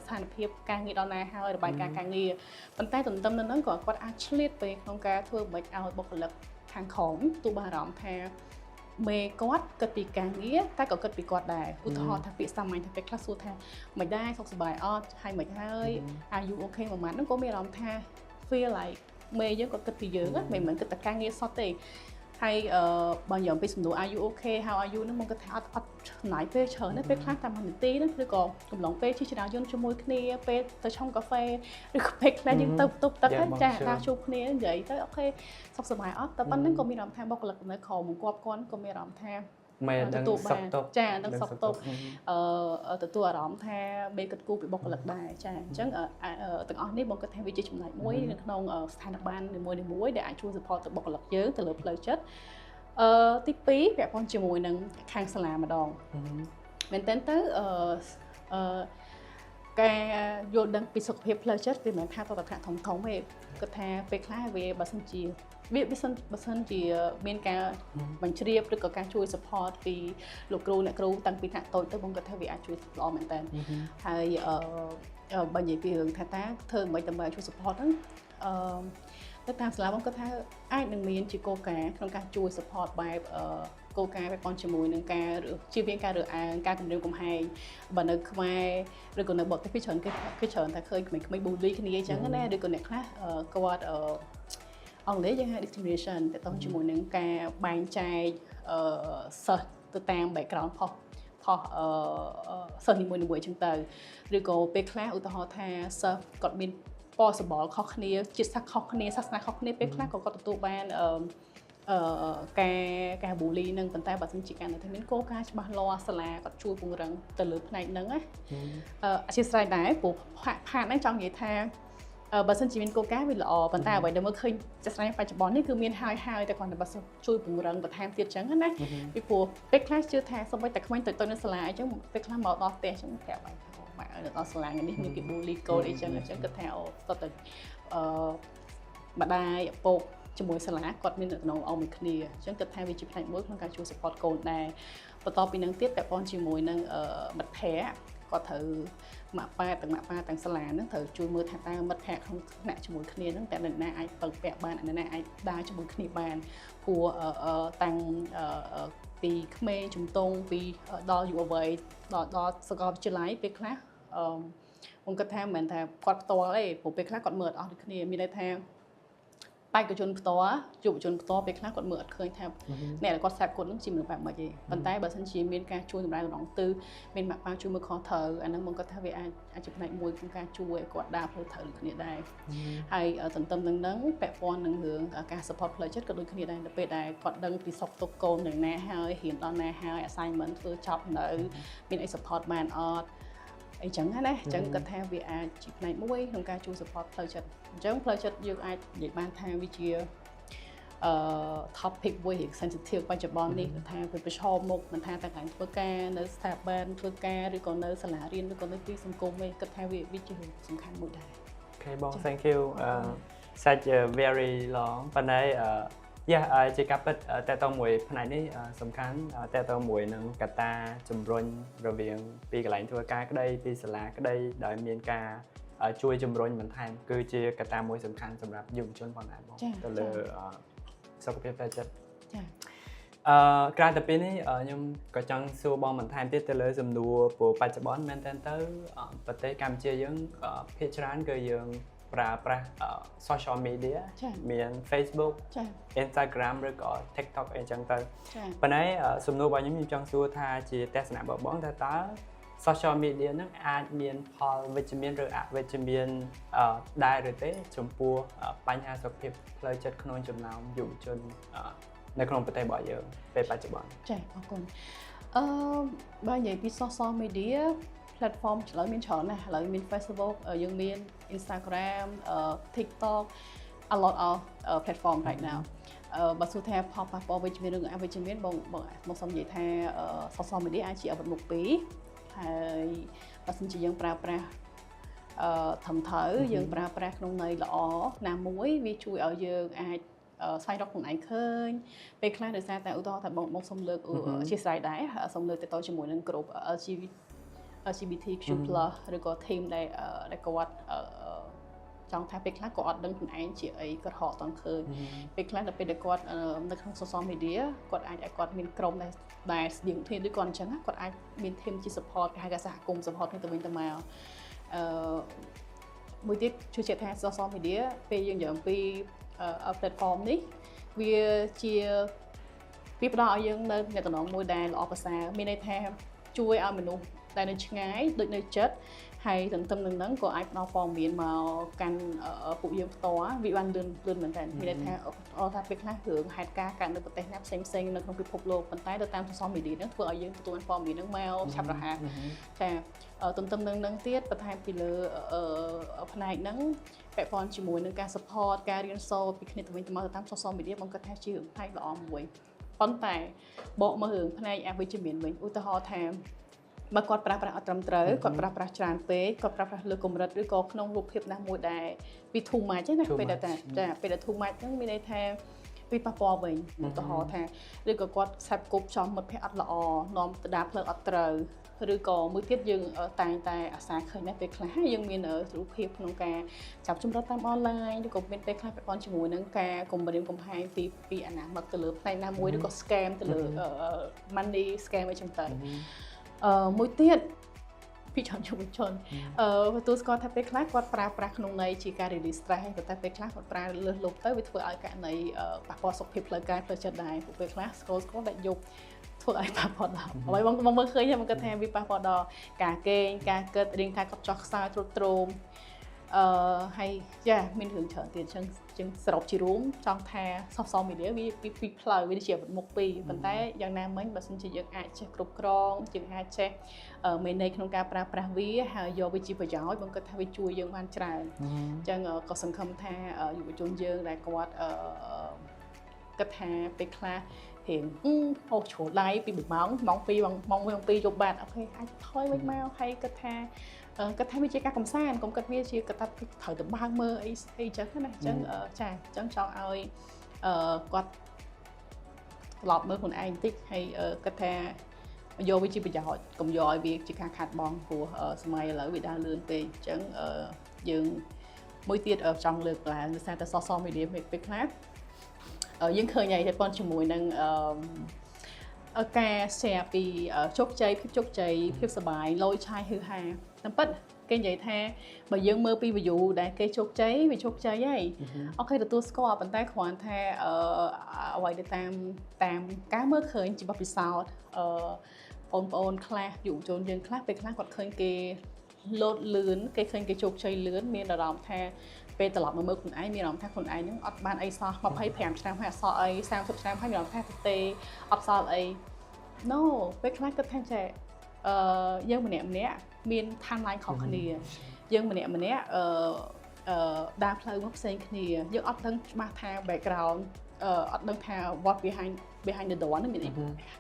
ថានភាពការងារដល់ណាហើយរបាយការណ៍ការងារប៉ុន្តែទន្ទឹមនឹងហ្នឹងក៏គាត់អាចឆ្លៀតពេលក្នុងការធ្វើមិនឲ្យបុគ្គលិកខាងក្រោមទូបានអារម្មណ៍ថាមេគាត់គិតពីការងារតែក៏គិតពីគាត់ដែរឧទាហរណ៍ថាពាក្យសាមញ្ញថាពេលខ្លះសួរថាមិនដែរសុខសប្បាយអត់ហើយមិនហើយ are you okay មួយម៉ាត់ហ្នឹងក៏មានអារម្មណ៍ថា feel like មេយើងក៏គិតពីយើងមិនមែនគិតតែការងារសតទេហើយបើនិយាយពីសំណួរ are you okay how are you ហ្នឹងមកគាត់ថាអត់ចំណាយពេលច្រើនទេពេលខ្លះតែ1នាទីហ្នឹងឬក៏កំឡុងពេលជិះចរាយន្តជាមួយគ្នាពេលទៅឆុងកាហ្វេឬក៏ពេលខ្លះយើងទៅផ្ទប់ទឹកចាដើរជួបគ្នានិយាយទៅអូខេសុខសប្បាយអត់តែប៉ុណ្្នឹងក៏មានអារម្មណ៍ថាបុគ្គលិកនៅក្រោមបង្គាប់គាត់ក៏មានអារម្មណ៍ថាមេដឹងសុខទុក្ខចាដឹងសុខទុក្ខទទួលអារម្មណ៍ថាមេគិតគូពីបុគ្គលិកដែរចាអញ្ចឹងទាំងអស់នេះបងគិតថាវាជាចំណុចមួយនៅក្នុងស្ថានភាពនីមួយៗដែលអាចជួយ support ទៅបុគ្គលិកយើងទៅលើផ្លូវចិត្តទី2ពាក់ព័ន្ធជាមួយនឹងខាងសាលាម្ដងមែនតើការយល់ដឹងពីសុខភាពផ្លូវចិត្តវាមិនថាតតថាធំៗទេគាត់ថាពេលខ្លះវាបើសិនជាមានការបញ្ជ្រាបឬក៏ការជួយ support ពីលោកគ្រូអ្នកគ្រូតាំងពីថ្នាក់តូចទៅបងគាត់ថាវាអាចជួយល្អមែនតើហើយបើនិយាយពីរឿងថាតើធ្វើមិនដើម្បីជួយ support ហ្នឹងទៅតាមសាលាបងគាត់ថាអាចនឹងមានជាគោលការណ៍ក្នុងការជួយ support បែបគោលការណ៍ពាក់ព័ន្ធជាមួយនឹងការជៀសវាងការរើសអើងការគំរាមកំហែងបើនៅខ្មែរឬក៏នៅបរទេសគេច្រើនតែឃើញក្មេងៗ bully គ្នាអញ្ចឹងណាឬក៏អ្នកខ្លះគាត់អង់គ្លេសយើងហៅ discrimination ទៅតាមជាមួយនឹងការបែងចែកសិស្សទៅតាម background ផុសសិស្សនីមួយៗអញ្ចឹងទៅឬក៏ពេលខ្លះឧទាហរណ៍ថាសិស្សគាត់មានពណ៌សម្បុរខុសគ្នាជាតិសាសន៍ខុសគ្នាសាសនាខុសគ្នាពេលខ្លះក៏គាត់ទទួលបានការ bully នឹងប៉ុន្តែបើសិនជាការនៅតែមានគោលការណ៍ច្បាស់លាស់សាលាគាត់ជួយពង្រឹងទៅលើផ្នែកហ្នឹងណាអធិស្ឋានដែរព្រោះផាកហ្នឹងចង់និយាយថាបើសិនជាមានគោលការណ៍វាល្អប៉ុន្តែអ្វីដែលមើលឃើញចាស់ស្ដែងបច្ចុប្បន្ននេះគឺមានហើយតែគាត់តែបើសិនជួយពង្រឹងបន្ថែមទៀតចឹងណាពីព្រោះពេលខ្លះជឿថាសូម្បីតែក្មេងតូចៗនៅសាលាអីចឹងពេលខ្លះមកដល់ផ្ទះចឹងប្រាប់ឲ្យមកដល់សាលានេះមានពី bully កូនអីចឹងគាត់ថាស្ទើរតែម្ដាយឪពុកជាមួយសាលាគាត់មានតំណងអមមួយគ្នាអញ្ចឹងគាត់ថាវាជាផ្នែកមួយក្នុងការជួយ support កូនដែរបន្ទាប់ពីនឹងទៀតពាក់ព័ន្ធជាមួយនឹងមិត្តភ័ក្តិគាត់ត្រូវម៉ាក់ប៉ាទាំងសាលាហ្នឹងត្រូវជួយមើលថាតើមិត្តភ័ក្តិក្នុងថ្នាក់ជាមួយគ្នាហ្នឹងតែអ្នកណាអាចពឹងពាក់បានអ្នកណាអាចដើរជាមួយគ្នាបានព្រោះតាំងពីក្មេងជំទង់ពីដល់យុវវ័យដល់សាកលវិទ្យាល័យពេលខ្លះខ្ញុំគិតថាមិនមែនថាគាត់ផ្ទាល់ទេព្រោះពេលខ្លះគាត់មើលអត់ដូចគ្នាមានន័យថាបេក្ខជនផ្ទាល់យុវជនផ្ទាល់ពេលខ្លះគាត់មើលអត់ឃើញថាអ្នកដែលគាត់ស្ដាប់គាត់នឹងជាមនុស្សបែបម៉េចទេប៉ុន្តែបើសិនជាមានការជួយសម្រាប់រងទិសមានម៉ាក់ប៉ាជួយមើលខុសត្រូវអាហ្នឹងមកគាត់ថាវាអាចជាផ្នែកមួយក្នុងការជួយឲ្យគាត់ដើរផ្លូវត្រូវគ្នាដែរហើយទន្ទឹមនឹងហ្នឹងពាក់ព័ន្ធនឹងរឿងការ support ផ្លូវចិត្តក៏ដូចគ្នាដែរទៅពេលដែលគាត់ដឹងពីសុខទុក្ខកូននៅណាហើយរៀនដល់ណាហើយ assignment ធ្វើចប់នៅមានអី support បានអត់អីចឹងណាអញ្ចឹងគាត់ថាវាអាចជាផ្នែកមួយក្នុងការជួយ support ផ្លូវចិត្តអញ្ចឹងផ្លូវចិត្តយើងអាចនិយាយបានថាវាជា topic មួយ sensitive បច្ចុប្បន្ននេះថាវាប្រឈមមុខមិនថាតែកន្លែងធ្វើការនៅស្ថាប័នធ្វើការឬក៏នៅសាលារៀនឬក៏នៅទីសង្គមវិញគាត់ថាវាជាសំខាន់មួយដែរអូខេបង thank you such a very long ប៉ុន្តែជាការពិតតើតើមួយផ្នែកនេះសំខាន់តើតើមួយនឹងកត្តាជំរុញរវាងពីកន្លែងធ្វើការក្តីពីសាលាក្តីដោយមានការជួយជំរុញបន្ថែមគឺជាកត្តាមួយសំខាន់សម្រាប់យុវជនផងដែរបងទៅលើសុខភាពផ្លូវចិត្តចាក្រៅពីពីនេះខ្ញុំក៏ចង់សួរបងបន្ថែមទៀតទៅលើសំណួរព្រោះបច្ចុប្បន្នមែនតើទៅប្រទេសកម្ពុជាយើងភាគច្រើនគឺយើងប្រើប្រាស់ social media មាន Facebook Instagram ឬក៏ TikTok អីចឹងទៅប៉ុន្តែសំណួររបស់ខ្ញុំចង់សួរថាជាទស្សនៈរបស់បងតើ social media ហ្នឹងអាចមានផលវិជ្ជមានឬអវិជ្ជមានដែរឬទេចំពោះបញ្ហាសុខភាពផ្លូវចិត្តក្នុងចំណោមយុវជននៅក្នុងប្រទេសរបស់យើងពេលបច្ចុប្បន្ន ចាអរគុណបើនិយាយពី social media platform ឥឡូវមានច្រើនណាស់ឥឡូវមាន Facebook យើងមាន Instagram TikTok a lot of platform right now បើសួរថាផលប៉ះពាល់វិជ្ជមានឬអវិជ្ជមានបងសូមនិយាយថា social media អាចជាអាវុធមុខពីរហើយបើសិនជាយើងប្រើប្រាស់ត្រឹមត្រូវយើងប្រើប្រាស់ក្នុងន័យល្អណាមួយវាជួយឲ្យយើងអាចស្វែងរកខ្លួនឯងឃើញពេលខ្លះដោយសារតែឧទាហរណ៍ថាបងសូមលើកជាស្រ័យដែរសូមលើកទៅជាមួយនឹងក្រុម LGBTQ+ ឬក៏ team ដែលគាត់ចង់ថាពេលខ្លះគាត់អត់ដឹងខ្លួនឯងជាអីគាត់ហៅអត់តឃើញពេលខ្លះដល់ពេលដែលគាត់នៅក្នុង social media គាត់អាចឲ្យគាត់មានក្រុមដែលស្តៀងគ្នាដូចគាត់អញ្ចឹងគាត់អាចមាន team ជា support គេហៅថាសហគមន៍ support គ្នាទៅវិញទៅមកមួយទៀតជឿជាក់ថា social media ពេលយើងនិយាយអំពី platform នេះវាផ្ដល់ឲ្យយើងនៅទំនាក់មួយដែលល្អប្រសើរមានន័យថាជួយឲ្យមនុស្សដែលនៅឆ្ងាយដូចនៅជិតហើយទន្ទឹមនឹងហ្នឹងក៏អាចផ្ដល់ព័ត៌មានមកកាន់ពួកយើងផ្ទាល់វាបានលឿនមែនតើមានន័យថាថាពេលខ្លះរឿងហេតុការណ៍កើតនៅប្រទេសណាផ្សេងនៅក្នុងពិភពលោកប៉ុន្តែទៅតាម social media ហ្នឹងធ្វើឲ្យយើងទទួលបានព័ត៌មានហ្នឹងមកឆាប់រហ័សចាទន្ទឹមនឹងហ្នឹងទៀតបន្ថែមពីលើផ្នែកហ្នឹងពាក់ព័ន្ធជាមួយនឹងការ support ការរៀនសូត្រពីគ្នាទៅវិញទៅមកទៅតាម social media បងគិតថាជារឿងផ្នែកល្អមួយប៉ុន្តែបកមករឿងផ្នែកអវិជ្ជមានវិញឧទាហរណ៍ថាបើគាត់ប្រើប្រាស់អត់ត្រឹមត្រូវគាត់ប្រើប្រាស់ច្រើនពេកគាត់ប្រើប្រាស់លើកម្រិតឬក៏ក្នុងរូបភាពណាមួយដែលវា too much ណាពេលដែលពេលដែល too much ហ្នឹងមានន័យថាវាប៉ះពាល់វិញឧទាហរណ៍ថាឬក៏គាត់ខ្សែគប់ចំមិត្តភក្តិអត់ល្អនាំទៅដើរផ្លូវអត់ត្រូវឬក៏មួយទៀតយើងតែងតែអាសាឃើញណាពេលខ្លះយើងមានរូបភាពក្នុងការចាប់ចម្រិតតាមអនឡាញឬក៏មានពេលខ្លះពាក់ព័ន្ធជាមួយនឹងការគំរាមកំហែងពីអនាគតទៅលើផ្នែកណាមួយឬក៏ scam ទៅលើ money scam អីចឹងទៅមួយទៀតពីច្រើនយុវជនទទួលស្គាល់ថាពេលខ្លះគាត់ប្រើប្រាស់ក្នុងន័យជាការ release stress តែពេលខ្លះគាត់ប្រើលើសលប់ទៅវាធ្វើឲ្យករណីប៉ះពាល់សុខភាពផ្លូវកាយផ្លូវចិត្តដែរពេលខ្លះស្គាល់តែយប់ធ្វើឲ្យប៉ះពាល់ដល់អ្វីបងមើលឃើញហ្នឹងគាត់ថាវាប៉ះពាល់ដល់ការគេងការគិតរាងកាយគាត់ចោះខ្សោយទ្រុឌទ្រោមហើយចាមានរឿងច្រើនទៀតចឹងសរុបជារួមចង់ថា social media វាពីផ្លូវវាជាអាវុធមុខពីរប៉ុន្តែយ៉ាងណាមិញបើសិនជាយើងអាចចេះគ្រប់គ្រងយើងអាចចេះmanage ក្នុងការប្រើប្រាស់វាហើយយកវាជាប្រយោជន៍បងគិតថាវាជួយយើងបានច្រើនចឹងក៏សង្ឃឹមថាយុវជនយើងដែលគាត់គិតថាពេលខ្លះរៀងហូបជ្រូកដៃពី1ម៉ោងម៉ោង2ម៉ោង2យប់បាត់អូខេអាចថយវិញមកហើយគិតថាវាជាការកំសាន្តកុំគិតវាជាកតាត្រូវទៅបើកមើលអីចឹងណាចឹងចាចឹងចង់ឲ្យគាត់ត្រឡប់មើលខ្លួនឯងបន្តិចហើយគិតថាយកវាជាប្រយោជន៍កុំយកឲ្យវាជាការខាត់បងព្រោះសម័យឥឡូវវាដើរលឿនពេកចឹងយើងមួយទៀតចង់លើកឡើងដោយសារតែ social media ពេលខ្លះយើងឃើញហើយតែប៉ុនជាមួយនឹងការ share ពីជោគជ័យភាពជោគជ័យភាពសប្បាយលយឆាយហឺហាតាមពិតគេនិយាយថាបើយើងមើលពី view ដែលគេជោគជ័យវាជោគជ័យហើយអូខេទទួលស្គាល់ប៉ុន្តែគ្រាន់ថាអ្វីដែលតាមការមើលឃើញជាបទពិសោធន៍បងប្អូនខ្លះយុវជនយើងខ្លះពេលខ្លះគាត់ឃើញគេលោតលឿនគេឃើញគេជោគជ័យលឿនមានអារម្មណ៍ថាពេលត្រឡប់មកមើលខ្លួនឯងមានអារម្មណ៍ថាខ្លួនឯងហ្នឹងអត់បានអីសោះ25ឆ្នាំហើយអត់សល់អី30ឆ្នាំហើយមានអារម្មណ៍ថាទេអត់សល់អី No ពេលខ្លះគិតថាចេះយើងម្នាក់មាន timeline ខុសគ្នាយើងម្នាក់ដើរផ្លូវមកផ្សេងគ្នាយើងអត់ដឹងច្បាស់ថា background អត់ដឹងថា what behind the door ហ្នឹងមានអី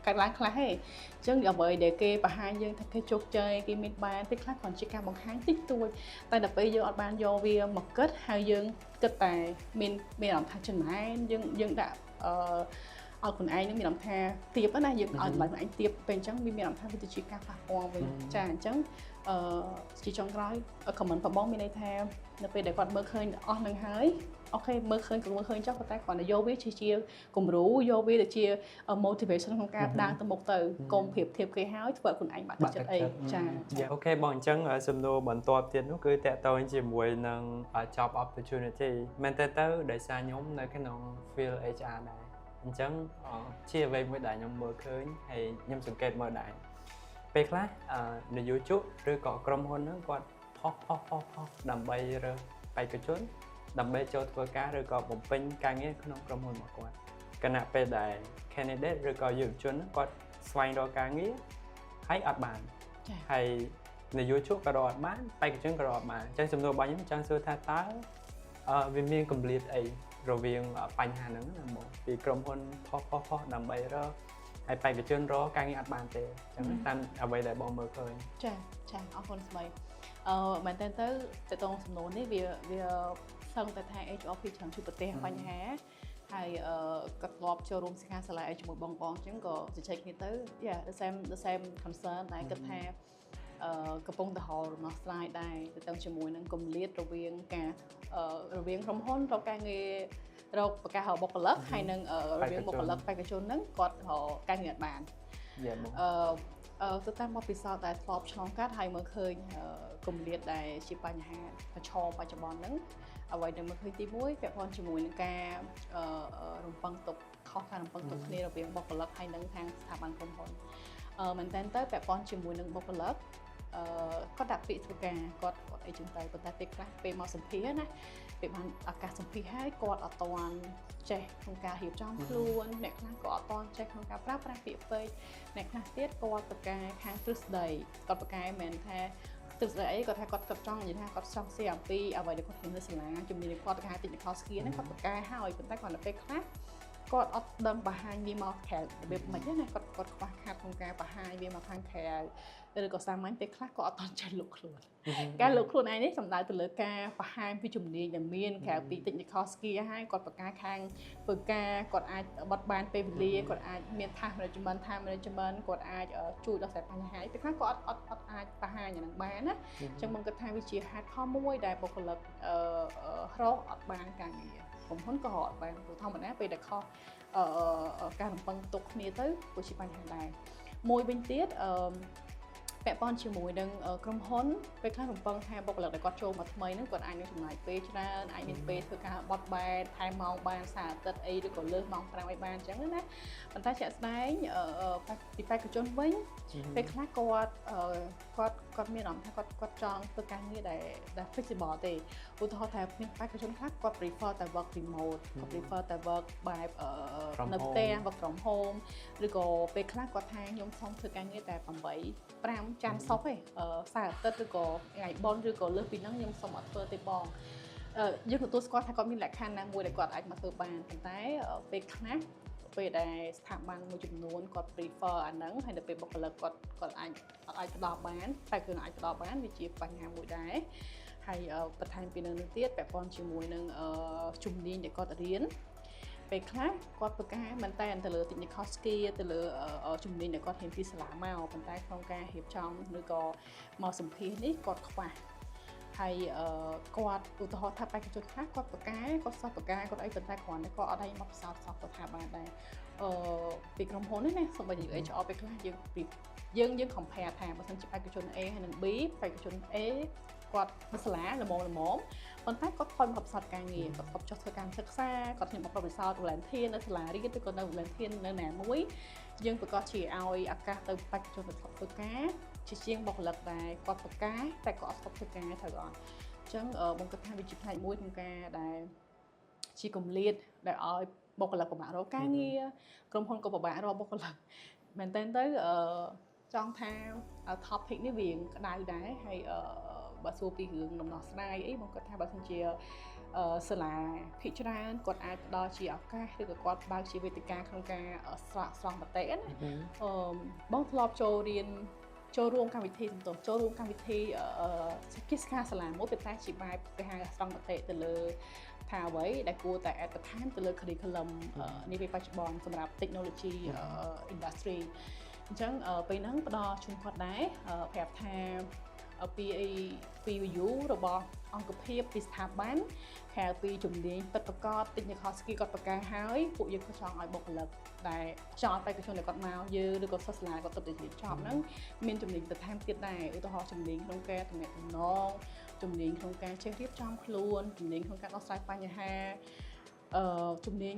កើតឡើងខ្លះទេអញ្ចឹងអ្វីដែលគេបង្ហាញយើងថាគេជោគជ័យគេមានបានពេលខ្លះគ្រាន់ជាការបង្ហាញតិចតួចតែដល់ពេលយើងអត់បានយកវាមកគិតហើយយើងគិតតែមានអារម្មណ៍ថាចំណែនយើងដាក់ឲ្យខ្លួនឯងនឹងមានអារម្មណ៍ថាទៀបណាយើងឲ្យតម្លៃខ្លួនឯងទៀបពេលអញ្ចឹងមានអារម្មណ៍ថាវាទៅជាការប៉ះពាល់វិញចាអញ្ចឹងជាចុងក្រោយ comment របស់បងមានន័យថានៅពេលដែលគាត់មើលឃើញអស់នឹងហើយអូខេមើលឃើញក៏មើលឃើញចុះប៉ុន្តែគ្រាន់តែយកវាជាគំរូយកវាទៅជា motivation ក្នុងការដើរទៅមុខទៅកុំប្រៀបធៀបគេហើយធ្វើឲ្យខ្លួនឯងបាក់ទឹកចិត្តអីចាអូខេបងអញ្ចឹងសំណួរបន្ទាប់ទៀតនោះគឺតកតងជាមួយនឹង job opportunity មែនតើទៅដោយសារខ្ញុំនៅក្នុង field HR ដែរអញ្ចឹងជាអ្វីមួយដែលខ្ញុំមើលឃើញហើយខ្ញុំសង្កេតមើលដែរ ពេលខ្លះនយោជកឬក៏ក្រុមហ៊ុនហ្នឹងគាត់ផុសដើម្បីរើសបេក្ខជនដើម្បីចូលធ្វើការឬក៏បំពេញការងារក្នុងក្រុមហ៊ុនរបស់គាត់គណៈពេលដែល candidate ឬក៏យុវជនគាត់ស្វែងរកការងារហើយអត់បានហើយនយោជកក៏រកអត់បានបេក្ខជនក៏រកអត់បានអញ្ចឹងសំណួររបស់ខ្ញុំចង់សួរថាតើវាមានគម្លាតអីរវាងបញ្ហាហ្នឹងណាបងពីក្រុមហ៊ុនផុសដើម្បីរកហើយបេក្ខជនរកការងារអត់បានទេអញ្ចឹងតាមអ្វីដែលបងមើលឃើញចាអរគុណស្មីមែនតើទៅតងសំណួរនេះវាសឹងតែថា HR ពីច្រើនជួបប្រទេសបញ្ហាហើយក៏ធ្លាប់ចូលរួមសិក្ខាសាលាជាមួយបងអញ្ចឹងក៏ជជែកគ្នាទៅ the same concern តែគិតថាកំពុងតែហៅរំដោះស្រាយដែរទៅតាមជាមួយនឹងគម្លាតរវាងការរវាងក្រុមហ៊ុនរកការងាររកប្រកាសបុគ្គលិកហើយនឹងរវាងបុគ្គលិកបេក្ខជនហ្នឹងគាត់រកការងារបានទៅតាមបទពិសោធន៍ដែលធ្លាប់ឆ្លងកាត់ហើយមើលឃើញគម្លាតដែលជាបញ្ហាប្រឈមបច្ចុប្បន្នហ្នឹងអ្វីដែលមើលឃើញទី1ពាក់ព័ន្ធជាមួយនឹងការរំពឹងទុកខុសការរំពឹងទុកគ្នារវាងបុគ្គលិកហើយនិងខាងស្ថាប័នក្រុមហ៊ុនមែនតើពាក់ព័ន្ធជាមួយនឹងបុគ្គលិកគាត់ដាក់ពាក្យធ្វើការគាត់អីចឹងទៅប៉ុន្តែពេលខ្លះពេលមកសម្ភាសណាពេលបានឱកាសសម្ភាសហើយគាត់អត់ទាន់ចេះក្នុងការរៀបចំខ្លួនអ្នកខ្លះក៏អត់ទាន់ចេះក្នុងការប្រើប្រាស់ពាក្យពេចន៍អ្នកខ្លះទៀតគាត់ប្រកែខាងទ្រឹស្ដីគាត់ប្រកែមិនថាទ្រឹស្ដីអីគាត់ថាគាត់ចង់និយាយថាគាត់ចង់ស្គាល់អំពីអ្វីដែលគាត់រៀននៅសាលាជំនាញគាត់គេហៅ technical skill ហ្នឹងគាត់ប្រកែហើយប៉ុន្តែគាត់នៅពេលខ្លះគាត់អត់ដឹងបង្ហាញវាមកក្រៅរបៀបមិនណាគាត់ខ្វះខាតក្នុងការបង្ហាញវាមកខាងក្រៅឬក៏សាមញ្ញពេលខ្លះក៏អត់តចេះលុកខ្លួនការលុកខ្លួនឯងនេះសំដៅទៅលើការបង្ហាញពីជំនាញដែលមានក្រៅពី technical skill ហើយគាត់បង្ការខាងធ្វើការគាត់អាចបត់បានពេលវេលាគាត់អាចមាន task management គាត់អាចជួយដោះស្រាយបញ្ហាពេលខ្លះក៏អត់អាចបង្ហាញយ៉ាងហ្នឹងបានណាអញ្ចឹងខ្ញុំគិតថាវាជាហេតុផលមួយដែលបុគ្គលិករកអត់បានការងារក្រុមហ៊ុនក៏អត់បានព្រោះធម្មតាពេលដែលខុសការរំពឹងទុកគ្នាទៅក៏ជាបញ្ហាដែរមួយវិញទៀតពាក់ព័ន្ធជាមួយនឹងក្រុមហ៊ុនពេលខ្លះរំពឹងថាបុគ្គលិកដែលគាត់ចូលមកថ្មីហ្នឹងគាត់អាចនឹងចំណាយពេលច្រើនអាចមានពេលធ្វើការបត់បែនថែមម៉ោងបានសារអាទិត្យអីឬក៏លើសម៉ោង5អីបានអញ្ចឹងណាប៉ុន្តែជាក់ស្ដែងពីបេក្ខជនវិញពេលខ្លះគាត់មានអារម្មណ៍ថាគាត់ចង់ធ្វើការងារដែល flexible ទេឧទាហរណ៍ថាមានបេក្ខជនខ្លះគាត់ prefer តែ work remote គាត់ prefer តែ work បែបនៅផ្ទះ work from home ឬក៏ពេលខ្លះគាត់ថាខ្ញុំចង់ធ្វើការងារតែ8-5ច័ន្ទសុក្រទេសារអាទិត្យឬក៏ថ្ងៃបុណ្យឬក៏លើសពីហ្នឹងខ្ញុំសុំអត់ធ្វើទេបងយើងទទួលស្គាល់ថាគាត់មានលក្ខខណ្ឌណាមួយដែលគាត់អាចមកធ្វើបានប៉ុន្តែពេលខ្លះពេលដែលស្ថាប័នមួយចំនួនគាត់ prefer អាហ្នឹងហើយដល់ពេលបុគ្គលិកគាត់អាចទៅដល់បានតែគឺអាចទៅដល់បានវាជាបញ្ហាមួយដែរហើយបន្ថែមពីនឹងទៀតពាក់ព័ន្ធជាមួយនឹងជំនាញដែលគាត់រៀនពេលខ្លះគាត់ប្រកាសមែនតែទៅលើ technical skill ទៅលើជំនាញដែលគាត់រៀនពីសាលាមកប៉ុន្តែក្នុងការរៀបចំឬក៏មកសម្ភាសនេះគាត់ខ្វះហើយគាត់ឧទាហរណ៍ថាបេក្ខជនខ្លះគាត់ប្រកាសគាត់សោះប្រកាសគាត់អីប៉ុន្តែគ្រាន់តែគាត់អត់ឲ្យមកផ្សោតសោះគាត់ថាបានដែរពីក្រុមហ៊ុននេះណាសូម្បីតែ HR ពេលខ្លះយើង compare ថាបើសិនជាបេក្ខជន A ហើយនិង B បេក្ខជន A គាត់នៅសាលាល្មមប៉ុន្តែគាត់ខំមកផ្សោតការងារគាត់ចុះធ្វើការសិក្សាគាត់ខ្ញុំមកប្រវត្តិសាស្ត្រ volunteer នៅសាលារៀនឬក៏នៅ volunteer នៅណាមួយយើងប្រកាសជាឲ្យឱកាសទៅបេក្ខជនទៅធ្វើការជាជាងបុគ្គលិកដែរគាត់ប្រកាសតែគាត់អត់ធ្វើការត្រូវអត់អញ្ចឹងបងគិតថាវាជាផ្នែកមួយក្នុងការដែលជាគម្លាតដែលឲ្យបុគ្គលិកពិបាករកការងារក្រុមហ៊ុនក៏ពិបាករកបុគ្គលិកមែនតើចង់ថា topic នេះវាក្តៅដែរហើយបើសួរពីរឿងដំណោះស្រាយអីបងគាត់ថាបើសិនជាសាលាភិកច្រើនគាត់អាចផ្ដល់ជាឱកាសឬក៏គាត់បើកជាវេទិកាក្នុងការស្រង់មតិណាបងធ្លាប់ចូលរួមកម្មវិធីចូលរួមកម្មវិធីគិសការសាលាមួយប៉ុន្តែជាបែបគេហៅស្រង់មតិទៅលើថាអ្វីដែលគួរតែ add បន្ថែមទៅលើ curriculum នេះពេលបច្ចុប្បន្នសម្រាប់ technology industry អញ្ចឹងពេលហ្នឹងផ្ដល់ជូនគាត់ដែរប្រាប់ថាពី review របស់អង្គភាពពីស្ថាប័នក្រៅពីជំនាញពិតប្រាកដ technical skill គាត់ប្រកាសហើយពួកយើងក៏ចង់ឲ្យបុគ្គលិកដែលចង់បេក្ខជនដែលគាត់មកយើងឬក៏សិស្សសាលាគាត់ទៅរៀនចប់ហ្នឹងមានជំនាញបន្ថែមទៀតដែរឧទាហរណ៍ជំនាញក្នុងការទំនាក់ទំនងជំនាញក្នុងការចេះរៀបចំខ្លួនជំនាញក្នុងការដោះស្រាយបញ្ហាជំនាញ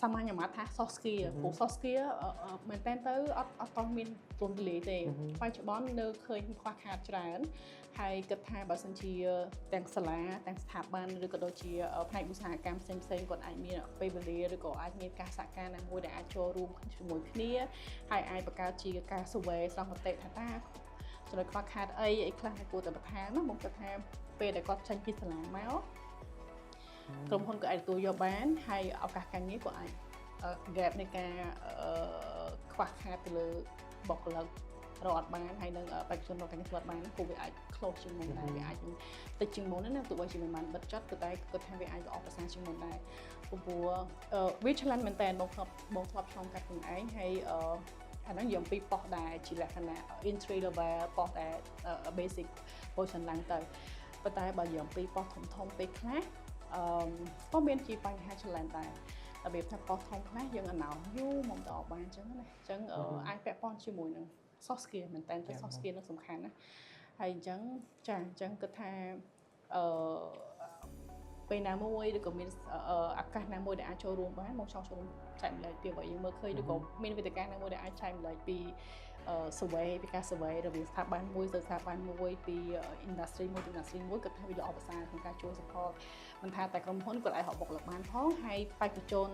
សាមញ្ញមកថា soft skill ព្រោះ soft skill មែនតើទៅអត់តមានទូនទលាយទេបច្ចុប្បន្ននៅឃើញខ្វះខាតច្រើនហើយគិតថាបើសិនជាទាំងសាលាទាំងស្ថាប័នឬក៏ដូចជាផ្នែកឧស្សាហកម្មផ្សេងៗគាត់អាចមានពេលវេលាឬក៏អាចមានការសហការណាមួយដែលអាចចូលរួមជាមួយគ្នាហើយអាចបង្កើតជាការ survey សង្កត់ថាតើចំណុចខ្វះខាតអីខ្លះដែលគួរតែបន្ថែមមកគាត់ថាពេលដែលគាត់ចេញពីសាលាមកក្រុមហ៊ុនក៏អាចទទួលយកបានហើយឱកាសការងារក៏អាច gap នៃការខ្វះខាតទៅលើបុគ្គលិករកអត់បានហើយនឹងបេក្ខជនរកការងារធ្វើអត់បានព្រោះវាអាច close ជាងមុនដែរវាអាចតិចជាងមុនណាទោះបីជាមិនបានបិទចត់ក៏តែគាត់ថាវាអាចល្អប្រសើរជាងមុនដែរព្រោះវាឆ្លាញ់មែនតើបងធ្លាប់ឆ្លងកាត់ខ្លួនឯងហើយអាហ្នឹងយើងពីប៉ុស្តិ៍ដែរជាលក្ខណៈ entry level ប៉ុស្តិ៍ដែល basic position ឡើងទៅប៉ុន្តែបើយើងពីប៉ុស្តិ៍ធំពេកខ្លះក៏មានជាបញ្ហាឆ្លាញ់ដែររបៀបថាប៉ុស្តិ៍ធំខ្លះយើងអណោយូរមកតអត់បានអញ្ចឹងណាអញ្ចឹងអាចពាក់ព័ន្ធជាមួយនឹង soft skill មែនតើ soft skill នឹងសំខាន់ណាហើយអញ្ចឹងចាអញ្ចឹងគិតថាពេលណាមួយឬក៏មានឱកាសណាមួយដែលអាចចូលរួមបានមកចង់ចូលរួមចែកម្លែកពីអ្វីយើងមើលឃើញឬក៏មានវេទិកាណាមួយដែលអាចចែកម្លែកពី survey ពីការ survey រវាងស្ថាប័នមួយទៅស្ថាប័នមួយពី industry មួយទៅ industry មួយគាត់ថាវាល្អប្រសើរក្នុងការជួយ support មិនថាតែក្រុមហ៊ុនគាត់អាចរកបុគ្គលិកបានផងហើយបេក្ខជន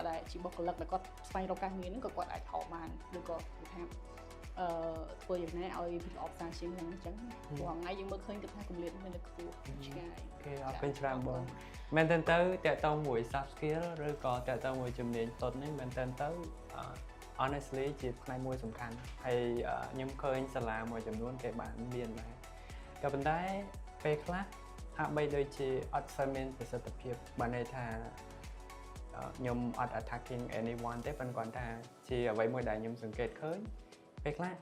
ដែលជាបុគ្គលិកដែលគាត់ស្វែងរកការងារហ្នឹងក៏គាត់អាចរកបានឬក៏គេថាធ្វើយ៉ាងណាឲ្យវាល្អប្រសើរជាងហ្នឹងអញ្ចឹងព្រោះថ្ងៃយើងមើលឃើញគាត់ថាគម្លាតមានតែខ្ពស់ឆ្ងាយគេអត់ពេញច្រើនបងមែនតើទៅតាក់ទងមួយ soft skill ឬក៏តាក់ទងមួយជំនាញទន់នេះមែនតើទៅ honestly ជាផ្នែកមួយសំខាន់ហើយខ្ញុំឃើញសាលាមួយចំនួនគេបានមានដែរក៏ប៉ុន្តែពេលខ្លះហាក់បីដូចជាអត់សូវមានប្រសិទ្ធភាពបានន័យថាខ្ញុំអត់ attacking anyone ទេប៉ុន្តែគាត់ថាជាអ្វីមួយដែលខ្ញុំសង្កេតឃើញពេលខ្លះ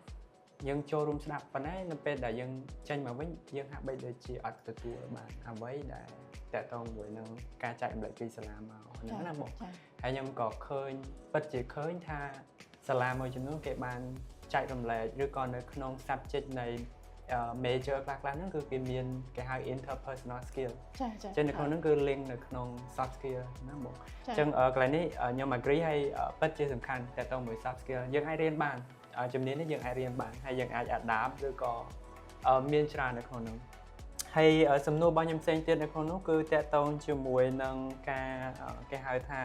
យើងចូលរួមស្ដាប់ប៉ុន្តែនៅពេលដែលយើងចេញមកវិញយើងហាក់បីដូចជាអត់ទទួលបានអ្វីដែលតាក់ទងមួយនឹងការចែកម្លែកពីសាលាមកហ្នឹងណាបងហើយខ្ញុំក៏ឃើញពិតជាឃើញថាសាលាមួយចំនួនគេបានចែករំលែកឬក៏នៅក្នុង subject នៃ major ខ្លះៗហ្នឹងគឺគេមានគេហៅ interpersonal skill ចា៎ចឹងនៅក្នុងហ្នឹងគឺ link នៅក្នុង soft skill ណាបងចឹងកន្លែងនេះខ្ញុំ agree ហើយពិតជាសំខាន់តាក់ទងមួយ soft skill យើងអាចរៀនបានជំនាញនេះយើងអាចរៀនបានហើយយើងអាច adapt ឬក៏មានច្រើននៅក្នុងហ្នឹងហើយសំណួររបស់ខ្ញុំផ្សេងទៀតនៅក្នុងនោះគឺតាក់ទងជាមួយនឹងការគេហៅថា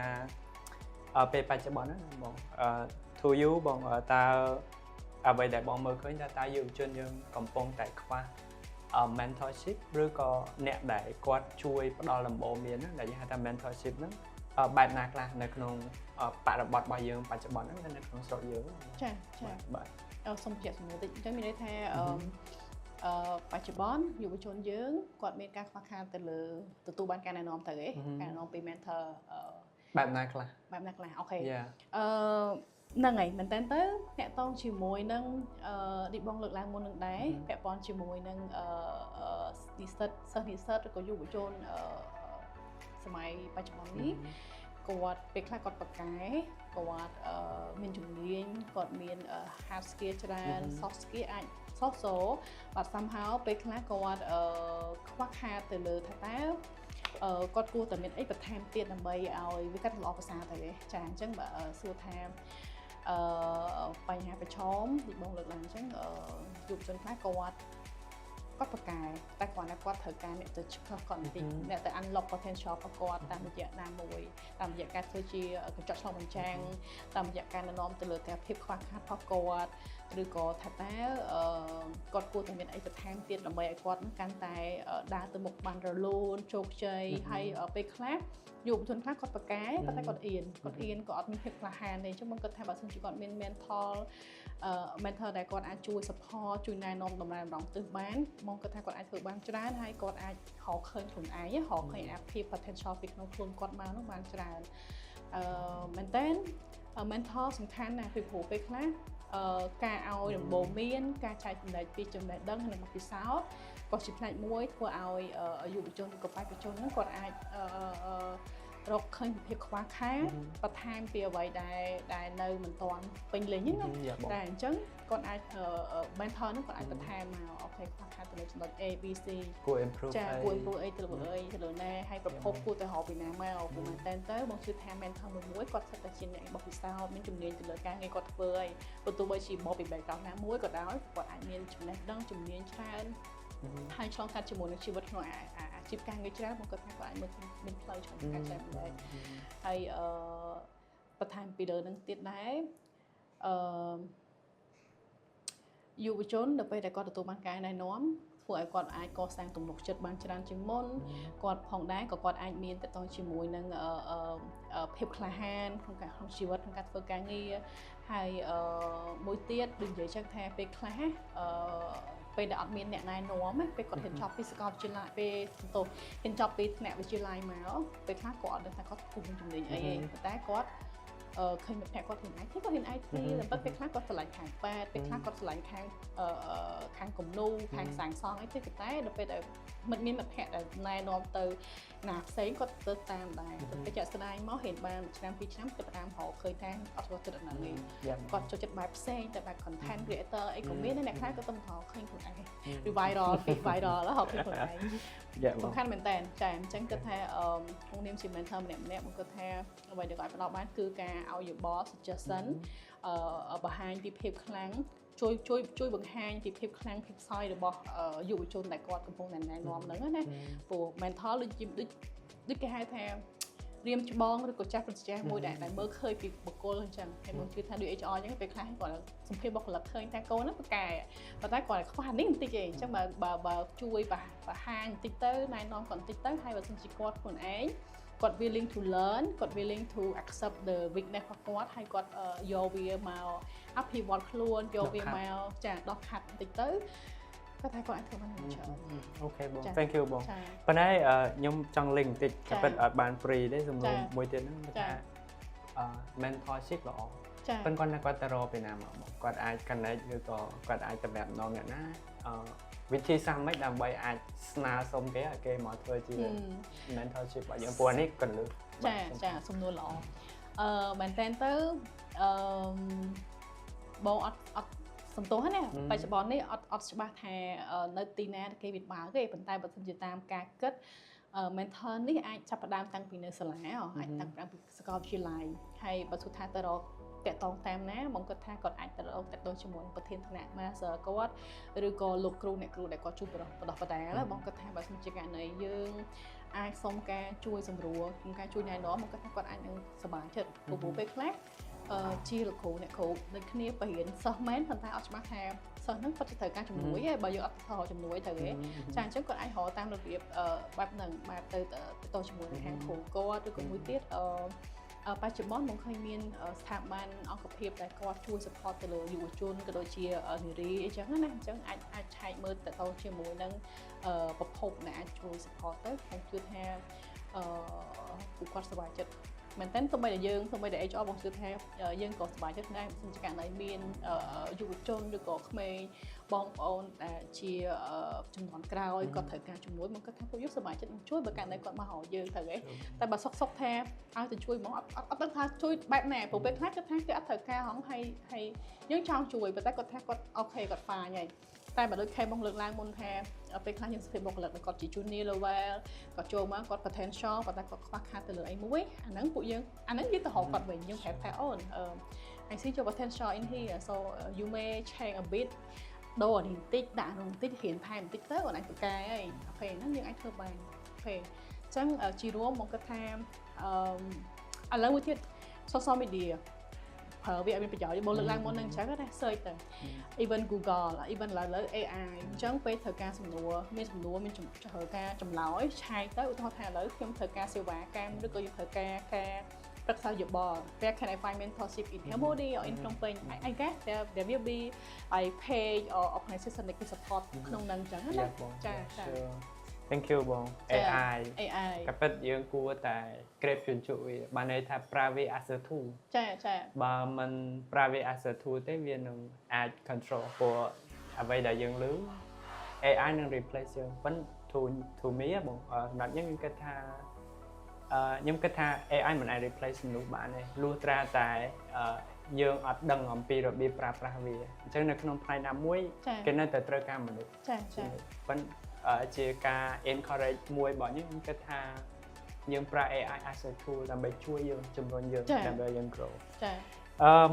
ពេលបច្ចុប្បន្នហ្នឹងបងto you បងតើអ្វីដែលបងមើលឃើញថាតើយុវជនយើងកំពុងតែខ្វះ mentorship ឬក៏អ្នកដែលគាត់ជួយផ្ដល់ដំបូន្មានដែលយើងហៅថា mentorship ហ្នឹងបែបណាខ្លះនៅក្នុងបរិបទរបស់យើងបច្ចុប្បន្នហ្នឹងនៅក្នុងស្រុកយើងចាបាទសូមបញ្ជាក់សំណួរតិចអញ្ចឹងមានន័យថាបច្ចុប្បន្នយុវជនយើងគាត់មានការខ្វះខាតទៅលើទទួលបានការណែនាំទៅឯងការណែនាំពី mentor បែបណាខ្លះអូខេហ្នឹងហើយមែនតើទៅតាក់ទងជាមួយនឹងនេះបងលើកឡើងមុននឹងដែរពាក់ព័ន្ធជាមួយនឹងនិស្សិតសិស្សនិស្សិតឬក៏យុវជនសម័យបច្ចុប្បន្ននេះគាត់ពេលខ្លះគាត់ប្រកែគាត់មានជំនាញគាត់មាន hard skill ច្រើន soft skill អាចso បាទ somehow ពេលខ្លះគាត់ខ្វះខាតទៅលើថាតើគាត់គួរតែមានអីបន្ថែមទៀតដើម្បីឲ្យវាកាន់តែល្អប្រសើរទៅទេចាអញ្ចឹងបើសួរថាបញ្ហាប្រឈមទីបងលើកឡើងអញ្ចឹងយុវជនខ្លះគាត់ប្រកែតែគាត់ត្រូវការអ្នកទៅឆ្លុះគាត់បន្តិចអ្នកទៅ unlock potential របស់គាត់តាមរយៈណាមួយតាមរយៈការធ្វើជាកញ្ចក់ឆ្លុះបញ្ចាំងតាមរយៈការណែនាំទៅលើការភាពខ្វះខាតរបស់គាត់ឬក៏ថាតើគាត់គួរតែមានអីបន្ថែមទៀតដើម្បីឲ្យគាត់កាន់តែដើរទៅមុខបានរលូនជោគជ័យហើយពេលខ្លះយុវជនខ្លះគាត់ប្រកែប៉ុន្តែគាត់អៀនក៏អត់មានភាពក្លាហានទេអញ្ចឹងបងគាត់ថាបើសិនជាគាត់មាន mentor ដែលគាត់អាចជួយ support ជួយណែនាំដំណើរម្ដងទិសបានបងគាត់ថាគាត់អាចធ្វើបានច្រើនហើយគាត់អាចរកឃើញខ្លួនឯងរកឃើញអាភាព potential ពីក្នុងខ្លួនគាត់មកនោះបានច្រើនមែនតើ mentor សំខាន់ណាស់ពីព្រោះពេលខ្លះការឲ្យដំបូន្មានការចែកចំណេះពីចំណេះដឹងនិងបទពិសោធន៍ក៏ជាផ្នែកមួយធ្វើឲ្យយុវជនឬក៏បេក្ខជនហ្នឹងគាត់អាច រកឃើញភាពខ្វះខាតបន្ថែមពីអ្វីដែលនៅមិនទាន់ពេញលេញហ្នឹងណាតែអញ្ចឹងគាត់អាចmentor ហ្នឹងគាត់អាចបន្ថែមមកអូខេខ្វះខាតទៅលើចំណុច A B C គួរ improve ចាគួរ improve អីទៅលើណាហើយប្រភពគួរទៅរកពីណាមកព្រោះមែនតើទៅបងជឿថា mentor មួយគាត់សិតតែជាអ្នកបោះពិសោធន៍មានជំនាញទៅលើការងារគាត់ធ្វើហើយបើទោះបីជាបោះពី background ណាមួយក៏ដោយគាត់អាចមានចំណេះដឹងជំនាញច្រើនហើយឆ្លងកាត់ជាមួយនឹងជីវិតក្នុងអាជីពការងារច្រើនបងគាត់ថាគាត់អាចមើលមានផ្លូវឆ្លងកាត់ច្រើនដែរហើយបន្ថែមពីលើនឹងទៀតដែរយុវជននៅពេលដែលគាត់ទទួលបានការណែនាំធ្វើឲ្យគាត់អាចកសាងទំនុកចិត្តបានច្រើនជាងមុនគាត់ផងដែរក៏គាត់អាចមានតកតងជាមួយនឹងភាពក្លាហានក្នុងជីវិតក្នុងការធ្វើការងារហើយមួយទៀតដូចនិយាយចឹងថាពេលខ្លះពេលដែលអត់មានអ្នកណែនាំពេលគាត់ហ៊ានចប់ពីសាកលវិទ្យាល័យពេលហ៊ានចប់ពីថ្នាក់វិទ្យាល័យមកពេលខ្លះគាត់អត់ដឹងថាគាត់គូមានជំនាញអីទេប៉ុន្តែគាត់ឃើញមិត្តភក្តិគាត់ហ៊ាន IT គាត់ហ៊ាន IT តែពេលខ្លះគាត់ឆ្លាញ់ខាងពេទ្យពេលខ្លះគាត់ឆ្លាញ់ខាងគំនូរខាងសាងសង់អីទេតែដល់ពេលដែលមិត្តភក្តិដែលណែនាំទៅណាផ្សេងគាត់ទៅតាមដែរទៅជាក់ស្ដែងមកហ៊ានបាន1ឆ្នាំ2ឆ្នាំទៅតាមរកឃើញថាអត់ចូលចិត្តអានេះគាត់ចូលចិត្តបែបផ្សេងតែបែប content creator អីក៏មានដែរអ្នកខ្លះក៏ទៅរកឃើញខ្លួនឯង viral ពី viral ហៅឃើញខ្លួនឯងសំខាន់មែនតើចាអញ្ចឹងគាត់ថាក្នុងនាមជា mentor ម្នាក់មកគាត់ថាអ្វីដែលគាត់ផ្ដល់បានគឺការឲ្យយោបល់ suggestion បង្ហាញពីភាពខ្លាំងជួយបង្ហាញពីភាពខ្លាំងភាពខ្សោយរបស់យុវជនដែលគាត់កំពុងតែណែនាំហ្នឹងណាព្រោះ mentor ដូចគេហៅថារៀមច្បងឬក៏ចាស់ប្រតិចាស់មួយដែលមើលឃើញពីបុគ្គលអញ្ចឹងហើយមកជឿថាដូច HR អញ្ចឹងពេលខ្លះគាត់សម្ភារបុគ្គលិកឃើញថាកូនហ្នឹងប្រកែប៉ុន្តែគាត់ខ្វះនេះបន្តិចឯងអញ្ចឹងបើជួយបង្ហាញបន្តិចទៅណែនាំគាត់បន្តិចទៅហើយបើសិនជាគាត់ខ្លួនឯងគាត់ willing to learn គាត់ willing to accept the weakness របស់គាត់ហើយគាត់យកវាមកអភិវឌ្ឍខ្លួនយកវាមកចាដោះខាត់បន្តិចទៅគាត់ថាគាត់អាចធ្វើបានច្រើនអូខេបង thank you បងប៉ុន្តែខ្ញុំចង់លេងបន្តិចក៏ពិតអត់បាន free ទេសំណួរមួយទៀតហ្នឹងថាmentorship ល្អប៉ុន្តែគាត់ទៅរកពីណាមកគាត់អាច connect ឬក៏គាត់អាចតំណាក់ម្ដងអ្នកណាវិធីសាស្ត្រម៉េចដើម្បីអាចស្នើសុំគេឲ្យគេមកធ្វើជា mentorship របស់យើងព្រោះនេះកន្លឹះចាសំណួរល្អមែនតើទៅបងអត់សំទោសណាបច្ចុប្បន្ននេះអត់ច្បាស់ថានៅទីណាគេវិបាកទេប៉ុន្តែបើសិនជាតាមការគិតmentor នេះអាចចាប់ផ្ដើមតាំងពីនៅសាលាអាចតាំងពីសាកលវិទ្យាល័យហើយបើទោះថាទៅរកតាក់ទងតាមណាបងគាត់ថាគាត់អាចទៅរកតាក់ទងជាមួយប្រធានថ្នាក់ master គាត់ឬក៏លោកគ្រូអ្នកគ្រូដែលគាត់ជួយបដោះបដាលបងគាត់ថាបើសិនជាករណីយើងអាចសុំការជួយសម្រួលការជួយណែនាំបងគាត់ថាគាត់អាចនឹងសប្បាយចិត្តព្រោះពេលខ្លះជាលោកគ្រូអ្នកគ្រូដូចគ្នាបរៀនសិស្សមែនប៉ុន្តែអត់ច្បាស់ថាសិស្សហ្នឹងគាត់ត្រូវការជំនួយឯងបើយើងអត់ទៅជំនួយទៅឯងចាអញ្ចឹងគាត់អាចរកតាមរបៀបបែបហ្នឹងបែបទៅជាមួយនឹងខាងគ្រូគាត់ឬក៏មួយទៀតបច្ចុប្បន្នមកឃើញមានស្ថាប័នអង្គភាពដែលគាត់ជួយ support ទៅលើយុវជនក៏ដូចជានារីអីចឹងណាអញ្ចឹងអាចឆែកមើលទៅជាមួយនឹងប្រភពដែលអាចជួយ support ទៅខ្ញុំជឿថាពួកគាត់សប្បាយចិត្តមែនតើសូម្បីតែយើងសូម្បីតែ HR បងជឿថាយើងក៏សប្បាយចិត្តដែរបើសិនជាករណីមានយុវជនឬក៏ក្មេងបងប្អូនដែលជាចំនួនក្រោយគាត់ត្រូវការជំនួយមកគាត់ថាពួកយើងសប្បាយចិត្តនឹងជួយបើករណីគាត់មកហៅយើងទៅឯងតែបើសុកថាឲ្យទៅជួយហ្មងអត់ដឹងថាជួយបែបណាព្រោះពេលខ្លះគាត់ថាគេអត់ត្រូវការហងហើយយើងចង់ជួយប៉ុន្តែគាត់ថាគាត់អូខេគាត់ហ្វាញហើយតែបើដូចខេបងលើកឡើងមុនថាពេលខ្លះយើងស្ថិតបុគ្គលិកគាត់ជា junior level គាត់ចូលមកគាត់ potential ប៉ុន្តែគាត់ខ្វះខាតទៅលើអីមួយអាហ្នឹងពួកយើងអាហ្នឹងនិយាយទៅរកគាត់វិញយើងប្រាប់ថាអូនI see your potential in here so you may change a bit ដូរនេះបន្តិចដាក់នោះបន្តិចរៀនថែមបន្តិចទៅអូនអាចប្រកែហើយអូខេហ្នឹងយើងអាចធ្វើបានអូខេអញ្ចឹងជារួមមកគាត់ថាឥឡូវមួយទៀត social mediaប្រើវាឲ្យមានប្រយោជន៍មកលើកឡើងមុនហ្នឹងអញ្ចឹងណា search ទៅ even Google even ឥឡូវ AI អញ្ចឹងពេលត្រូវការសំណួរមានត្រូវការចម្លើយឆែកទៅឧទាហរណ៍ថាឥឡូវខ្ញុំត្រូវការសេវាកម្មឬក៏ខ្ញុំត្រូវការប្រឹក្សាយោបល់ Where can I find mentorship in Cambodia or in Phnom Penh I guess there will be a page or organization that can support ក្នុងហ្នឹងអញ្ចឹងណាចា Thank you បង AI ក៏ពិតយើងគួរតែ grab ជញ្ជក់វាបានន័យថា private as a tool ចាបើមិន private as a tool ទេវានឹងអាច control ព្រោះអ្វីដែលយើងឮ AI នឹង replace យើងប៉ុន្តែ to me បងសម្រាប់ខ្ញុំគិតថា ខ្ញុំគិតថា AI មិនអាច replace មនុស្សបានទេលុះត្រាតែយើងអត់ដឹងអំពីរបៀបប្រើប្រាស់វាអញ្ចឹងនៅក្នុងផ្នែកណាមួយគេនៅតែត្រូវការមនុស្សចាប៉ុន្តែជាការ encourage មួយរបស់ខ្ញុំគិតថាយើងប្រើ AI as a tool ដើម្បីជួយយើងជំរុញយើងដើម្បីយើង grow ចា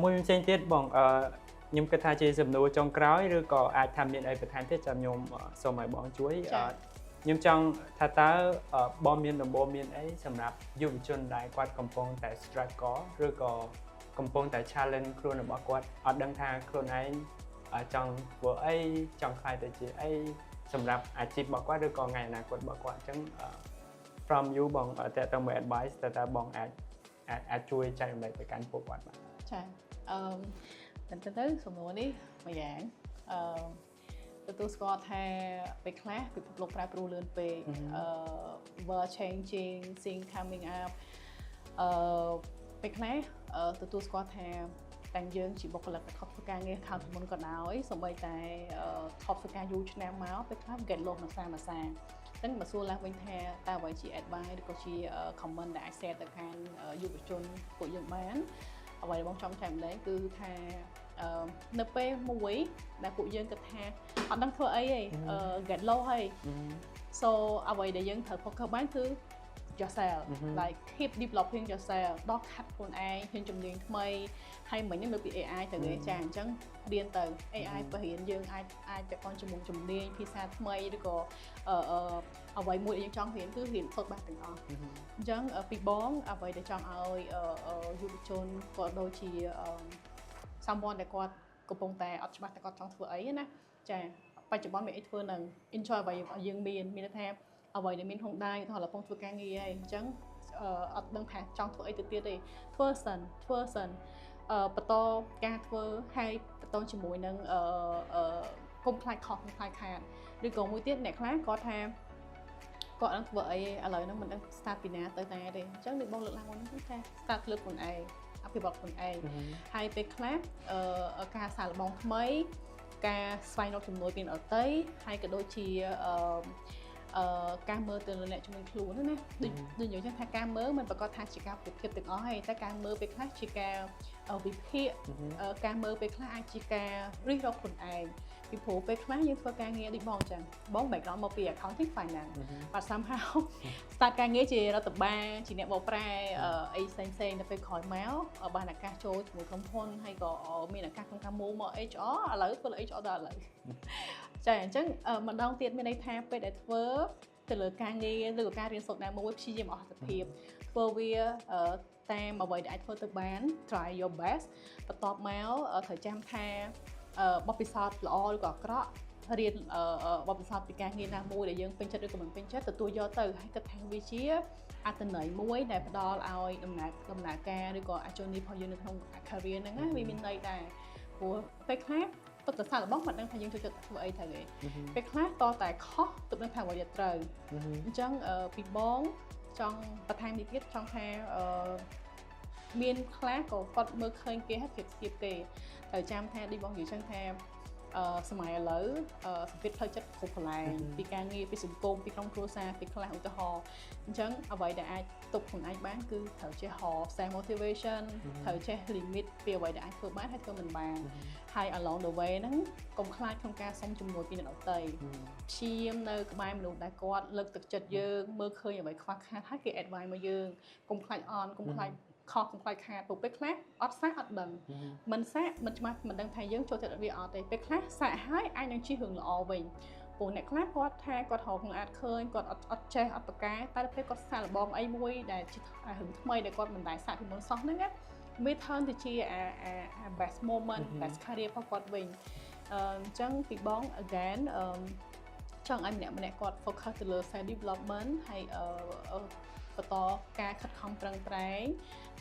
មួយផ្សេងទៀតបងខ្ញុំគិតថាជាសំណួរចុងក្រោយឬក៏អាចថាមានអីបន្ថែមទៀតចាំខ្ញុំសូមឲ្យបងជួយខ្ញុំចង់ថាតើបងមានដំបូន្មានអីសម្រាប់យុវជនដែលគាត់កំពុងតែ struggle ឬក៏កំពុងតែ challenge ខ្លួនរបស់គាត់អត់ដឹងថាខ្លួនឯងចង់ធ្វើអីចង់ខ្លាយទៅជាអីសម្រាប់អាជីពរបស់គាត់ឬក៏ថ្ងៃអនាគតរបស់គាត់អញ្ចឹង from you បងតើតើមើល advice តើបងអាចជួយចែករំលែកទៅកាន់ពួកគាត់បានចាទៅសំណួរនេះមួយយ៉ាងទទួលស្គាល់ថាពេលខ្លះពិភពលោកប្រែប្រួលលឿនពេកworld changing things coming up ពេលខ្លះទទួលស្គាល់ថាតែយើងជាបុគ្គលិកដែលខុសធ្វើការងារខាងមុនក៏ដោយសូម្បីតែខុសធ្វើការយូរឆ្នាំមកពេលខ្លះ get lost មួយសាចឹងមកសួរឡើងវិញថាតើអ្វីជា advice ឬក៏ជា comment ដែលអាច share ទៅកាន់យុវជនពួកយើងបានអ្វីដែលបងចង់ចែកម្លែងគឺថានៅពេលមួយដែលពួកយើងគិតថាអត់ដឹងធ្វើអីទេ get lost ហើយ so អ្វីដែលយើងត្រូវ focus បានគឺ yourself like keep developing yourself ដកខាត់ខ្លួនឯងហ៊ានជំនាញថ្មីហើយមិញនេះលើពី AI ទៅគេចាអញ្ចឹងរៀនទៅ AI បរិញ្ញាយើងអាចពាក់ព័ន្ធជាមួយជំនាញភាសាថ្មីឬក៏អ្វីមួយដែលយើងចង់រៀនគឺរៀនសូត្របានទាំងអស់អញ្ចឹងពីបងអ្វីដែលចង់ឲ្យយុវជនក៏ដូចជាsomeone ដែលគាត់កំពុងតែអត់ច្បាស់តែគាត់ចង់ធ្វើអីណាចាបច្ចុប្បន្នមានអីធ្វើនឹង enjoy អ្វីយើងមានន័យថាអ្វីដែលមានក្នុងដៃថាកំពុងធ្វើការងារហើយអញ្ចឹងអត់ដឹងថាចង់ធ្វើអីទៅទៀតទេធ្វើសិនបន្តការធ្វើហើយបន្តជាមួយនឹងកុំខ្លាចខុសកុំខ្លាចខាតឬក៏មួយទៀតអ្នកខ្លះគាត់ថាគាត់នឹងធ្វើអីឥឡូវហ្នឹងមិនដឹង start ពីណាទៅណាទេអញ្ចឹងនេះបងលើកឡើងមកហ្នឹងថា start លើកខ្លួនឯងអភិវឌ្ឍខ្លួនឯងហើយពេលខ្លះការសាកល្បងថ្មីការស្វែងរកជំនួយពីអ្នកដទៃហើយក៏ដូចជាការមើលទៅលើអ្នកជំនាញខ្លួនណាដូចនិយាយថាការមើលមិនប្រកាសថាជាការប្រៀបធៀបទាំងអស់ទេតែការមើលពេលខ្លះជាការវិភាគការមើលពេលខ្លះអាចជាការរិះរកខ្លួនឯងពីព្រោះពេលខ្លះយើងធ្វើការងារដូចបងអញ្ចឹងបង background មកពី accounting finance បាទ somehow start ការងារជារដ្ឋបាលជាអ្នកបកប្រែអីផ្សេងទៅពេលក្រោយមកបានឱកាសចូលជាមួយក្រុមហ៊ុនហើយក៏មានឱកាសក្នុងការមូលមក HR ឥឡូវធ្វើ HR ដល់ឥឡូវចាអញ្ចឹងម្ដងទៀតមានន័យថាពេលដែលធ្វើទៅលើការងារឬក៏ការរៀនសូត្រណាមួយព្យាយាមអស់សភាពធ្វើវាតាមអ្វីដែលអាចធ្វើទៅបាន try your best បន្ទាប់មកត្រូវចាំថាបទពិសោធន៍ល្អឬក៏អាក្រក់រៀនបទពិសោធន៍ពីការងារណាមួយដែលយើងពេញចិត្តឬក៏មិនពេញចិត្តទទួលយកទៅហើយគិតថាវាជាអត្ថន័យមួយដែលផ្ដល់ឲ្យដំណើរការឬក៏អាជីវកម្មរបស់យើងនៅក្នុង career ហ្នឹងណាវាមានន័យដែរព្រោះពេលខ្លះទុកតែសាកល្បងមិនដឹងថាយើងចូលចិត្តធ្វើអីទៅទេពេលខ្លះតតែខុសទុកនឹងថាអ្វីដែលត្រូវអញ្ចឹងពីបងចង់បន្ថែមនេះទៀតចង់ថាមានខ្លះក៏គាត់មើលឃើញគេហើយប្រៀបធៀបគេត្រូវចាំថាដូចបងនិយាយចឹងថាសម័យឥឡូវសម្ពាធផ្លូវចិត្តគ្រប់កន្លែងពីការងារពីសង្គមពីក្រុមគ្រួសារពីខ្លះឧទាហរណ៍អញ្ចឹងអ្វីដែលអាចទប់ខ្លួនឯងបានគឺត្រូវចេះ self motivation ត្រូវចេះ limit ពីអ្វីដែលអាចធ្វើបានហើយធ្វើមិនបានហើយ along the way ហ្នឹងកុំខ្លាចក្នុងការសុំជំនួយពីអ្នកដទៃព្យាយាមនៅក្បែរមនុស្សដែលគាត់លើកទឹកចិត្តយើងមើលឃើញអ្វីខ្វះខាតហើយគេ advice មកយើងកុំខ្លាចកុំខ្លាចខុសកុំខ្លាចខាតពេលខ្លះអត់សាកអត់ដឹងមិនសាកមិនច្បាស់មិនដឹងថាយើងចូលចិត្តវាអត់ទេពេលខ្លះសាកហើយអាចនឹងជិះរឿងល្អវិញព្រោះអ្នកខ្លះគាត់ថាគាត់រកខ្លួនអាចឃើញគាត់អត់ចេះអត់ប្រកែតែពេលគាត់សាកល្បងអីមួយដែលជារឿងថ្មីដែលគាត់មិនដែលសាកពីមុនសោះហ្នឹងណាវា turn ទៅជា best moment best career របស់គាត់វិញអញ្ចឹងពីបង again ចង់ឲ្យម្នាក់គាត់ focus ទៅលើ self development ហើយបន្តការខិតខំប្រឹងប្រែង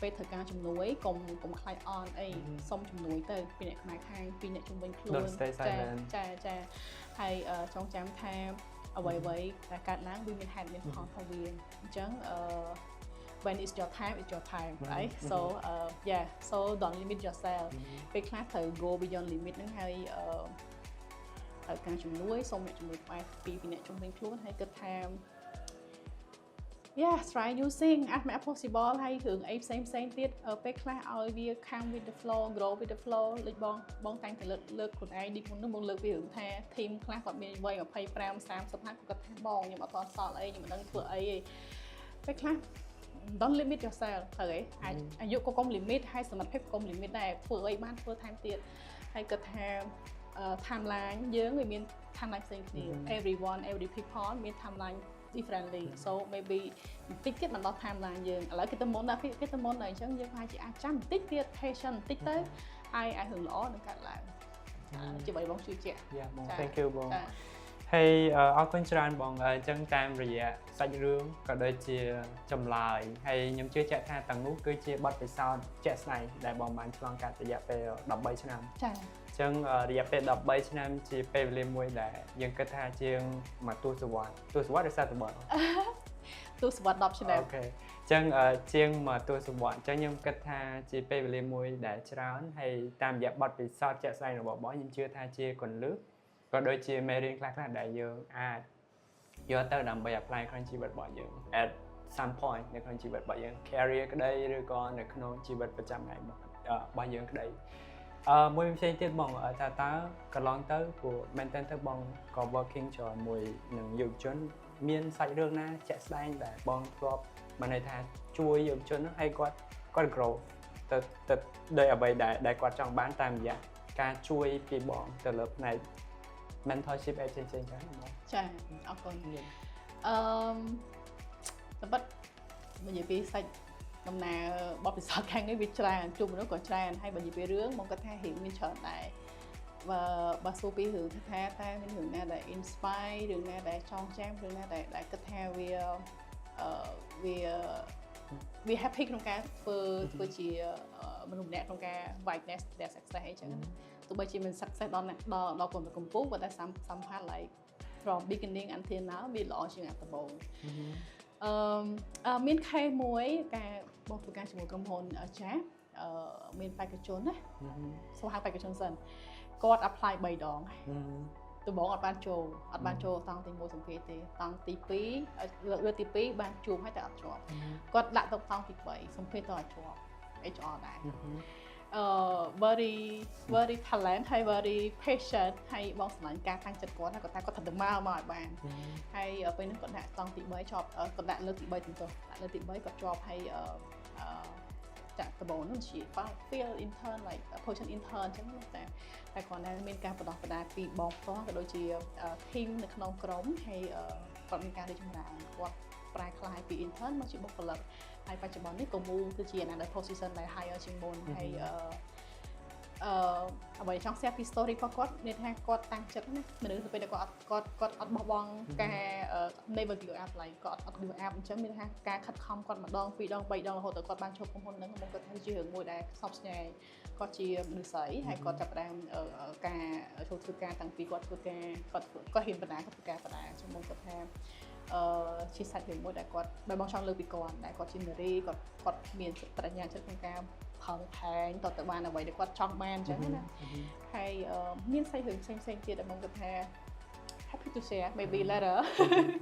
ពេលធ្វើការជំនួយកុំខ្លាចអន់អីសុំជំនួយទៅពីអ្នកផ្នែកខាងពីអ្នកជំនាញខ្លួនចាហើយចងចាំថាអ្វីដែលកើតឡើងវាមានហេតុមានផលរបស់វាអញ្ចឹងwhen it's your time it's your time right so so don't limit yourself ពេលខ្លះត្រូវ go beyond limit ហ្នឹងហើយការជំនួយសូមអ្នកជំនួយផ្នែកពីអ្នកជំនាញខ្លួនហើយគិតថា yeah try using as much as possible ហើយរឿងអីផ្សេងទៀតពេលខ្លះឲ្យវា come with the flow grow with the flow លេចបងតាំងតែលើកខ្លួនឯងនេះមុននោះបងលើកពីរឿងថា team ខ្លះគាត់មានវ័យ25 30ហើយគាត់ថាបងខ្ញុំអត់ទាន់សល់អីខ្ញុំមិនដឹងធ្វើអីទេពេលខ្លះ don't limit yourself ត្រូវទេអាយុក៏កុំ limit ហើយសមត្ថភាពកុំ limit ដែរធ្វើអីបានធ្វើថែមទៀតហើយគាត់ថា timeline យើងវាមាន timeline ផ្សេងគ្នា everyone every people មាន timeline differently so maybe បន្តិចទៀតមិនដល់ timeline យើងឥឡូវគេទៅមុនដល់គេទៅមុនដល់អញ្ចឹងយើងប្រហែលជាអាចចាំបន្តិចទៀត patient បន្តិចទៅហើយអាចរឿងល្អនឹងកើតឡើងជាបីបងជឿជាក់ Yeah បង thank you បងហើយអរគុណច្រើនបងអញ្ចឹងតាមរយៈសាច់រឿងក៏ដូចជាចម្លើយហើយខ្ញុំជឿជាក់ថាទាំងនោះគឺជាបទពិសោធន៍ជាក់ស្ដែងដែលបងបានឆ្លងកាត់រយៈពេល13ឆ្នាំចា៎អញ្ចឹងរយៈពេល13ឆ្នាំជាពេលវេលាមួយដែលយើងគិតថាជាងមួយទសវត្សរ៍ឬសតវត្សរ៍ទសវត្សរ៍10ឆ្នាំអូខេអញ្ចឹងជាងមួយទសវត្សរ៍អញ្ចឹងខ្ញុំគិតថាជាពេលវេលាមួយដែលច្រើនហើយតាមរយៈបទពិសោធន៍ជាក់ស្ដែងរបស់បងខ្ញុំជឿថាជាគន្លឹះក៏ដូចជាមេរៀនខ្លះៗដែលយើងអាចយកទៅដើម្បី apply ក្នុងជីវិតរបស់យើង at some point នៅក្នុងជីវិតរបស់យើង career ក្តីឬក៏នៅក្នុងជីវិតប្រចាំថ្ងៃរបស់យើងក្តីមួយផ្សេងទៀតបងថាតើកន្លងទៅព្រោះមែនតើទៅបងក៏ working ជាមួយនឹងយុវជនមានសាច់រឿងណាជាក់ស្ដែងដែលបងធ្លាប់បានន័យថាជួយយុវជនឲ្យគាត់ grow ទៅដោយអ្វីដែលគាត់ចង់បានតាមរយៈការជួយពីបងទៅលើផ្នែក mentorship អីផ្សេងៗចឹងបងចាអរគុណតែបាត់និយាយពីសាច់ដំណើរបបពិសោធន៍ខាងនេះវាច្រើនជួបមនុស្សក៏ច្រើនហើយបើនិយាយពីរឿងមកគាត់ថារឿងមានច្រើនដែរបើសួរពីរឿងថាតែមានរឿងណាដែល inspire រឿងណាដែលចងចាំរឿងណាដែលគាត់ថាវា happy ក្នុងការធ្វើជាមនុស្សម្នាក់ក្នុងការ whiteness their success អីចឹងទោះបីជាមាន success ដល់កំពូលប៉ុន្តែសំខាន់ like from beginning until now វាល្អជាងអាដំបូងមាន case មួយការបងធ្វើការជាមួយក្រុមហ៊ុនចាស់មានបេក្ខជនណាស្វែងបេក្ខជនសិនគាត់ apply 3 ដងដំបូងអត់បានចូលតង់ទី1សម្ភារទេតង់ទី2លើកទី2បានជួបហើយតែអត់ជាប់គាត់ដាក់ទៅតង់ទី3សម្ភារទៅអត់ជាប់ HR ដែរvery talent ហើយ very patient ហើយបងស្មានការតាំងចិត្តគាត់គាត់ថាគាត់ត្រូវមកឲ្យបានហើយពេលនេះគាត់ដាក់តង់ទី3ជាប់គាត់ដាក់លើកទី3ទៅដាក់លើកទី3គាត់ជាប់ហើយចាក់ដំបូងនោះជា field intern like position intern អញ្ចឹងតែគាត់នៅមានការបណ្ដោះបណ្ដាលពីបងផ្ទាល់ក៏ដូចជា team នៅក្នុងក្រុមហើយគាត់មានការរីកចម្រើនគាត់ប្រែក្លាយពី intern មកជាបុគ្គលិកហើយបច្ចុប្បន្ននេះក៏មូលគឺជា another position ដែល higher ជាងមុនហើយអ្វីចង់ share ពី story របស់គាត់និយាយថាគាត់តាំងចិត្តណាមនុស្សទៅពេលដែលគាត់អត់បោះបង់ការ never give up like គាត់អត់ give up អញ្ចឹងមានថាការខិតខំគាត់ម្ដង2ដង3ដងរហូតដល់គាត់បានចូលក្រុមហ៊ុនហ្នឹងមកគាត់ថាជារឿងមួយដែលសោកស្ដាយគាត់ជាមនុស្សស្រីហើយគាត់ចាប់ផ្ដើមការចូលធ្វើការតាំងពីគាត់ធ្វើការគាត់ហ៊ានបណ្ដាគាត់ធ្វើការបដាអញ្ចឹងមកគាត់ថាជាសាច់រឿងមួយដែលគាត់បើបងចង់លើកពីគាត់ដែលគាត់ជានារីគាត់មានប្រាជ្ញាចិត្តក្នុងការខំថែងទៅបានអ្វីដែលគាត់ចង់បានអញ្ចឹងណាហើយមានសាច់រឿងផ្សេងៗទៀតដែលបងគាត់ថា happy to share maybe later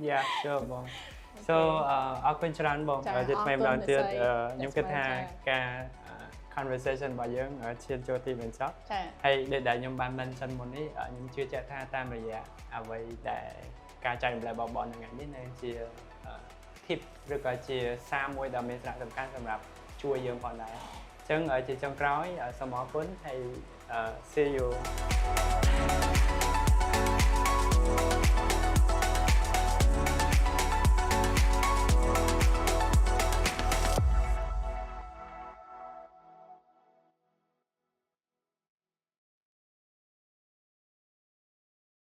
yeah sure បង so អរគុណច្រើនបងជាថ្មីម្ដងទៀតខ្ញុំគិតថាការ conversation របស់យើងឈានចូលទីបញ្ចប់ហើយដែលខ្ញុំបាន mention មុននេះខ្ញុំជឿជាក់ថាតាមរយៈអ្វីដែលការចែករំលែករបស់បងថ្ងៃនេះនឹងជា tip ឬក៏ជាសារមួយដ៏មានសារៈសំខាន់សម្រាប់ជួយយើងផងដែរអញ្ចឹងជាចុងក្រោយសូមអរគុណហើយ see you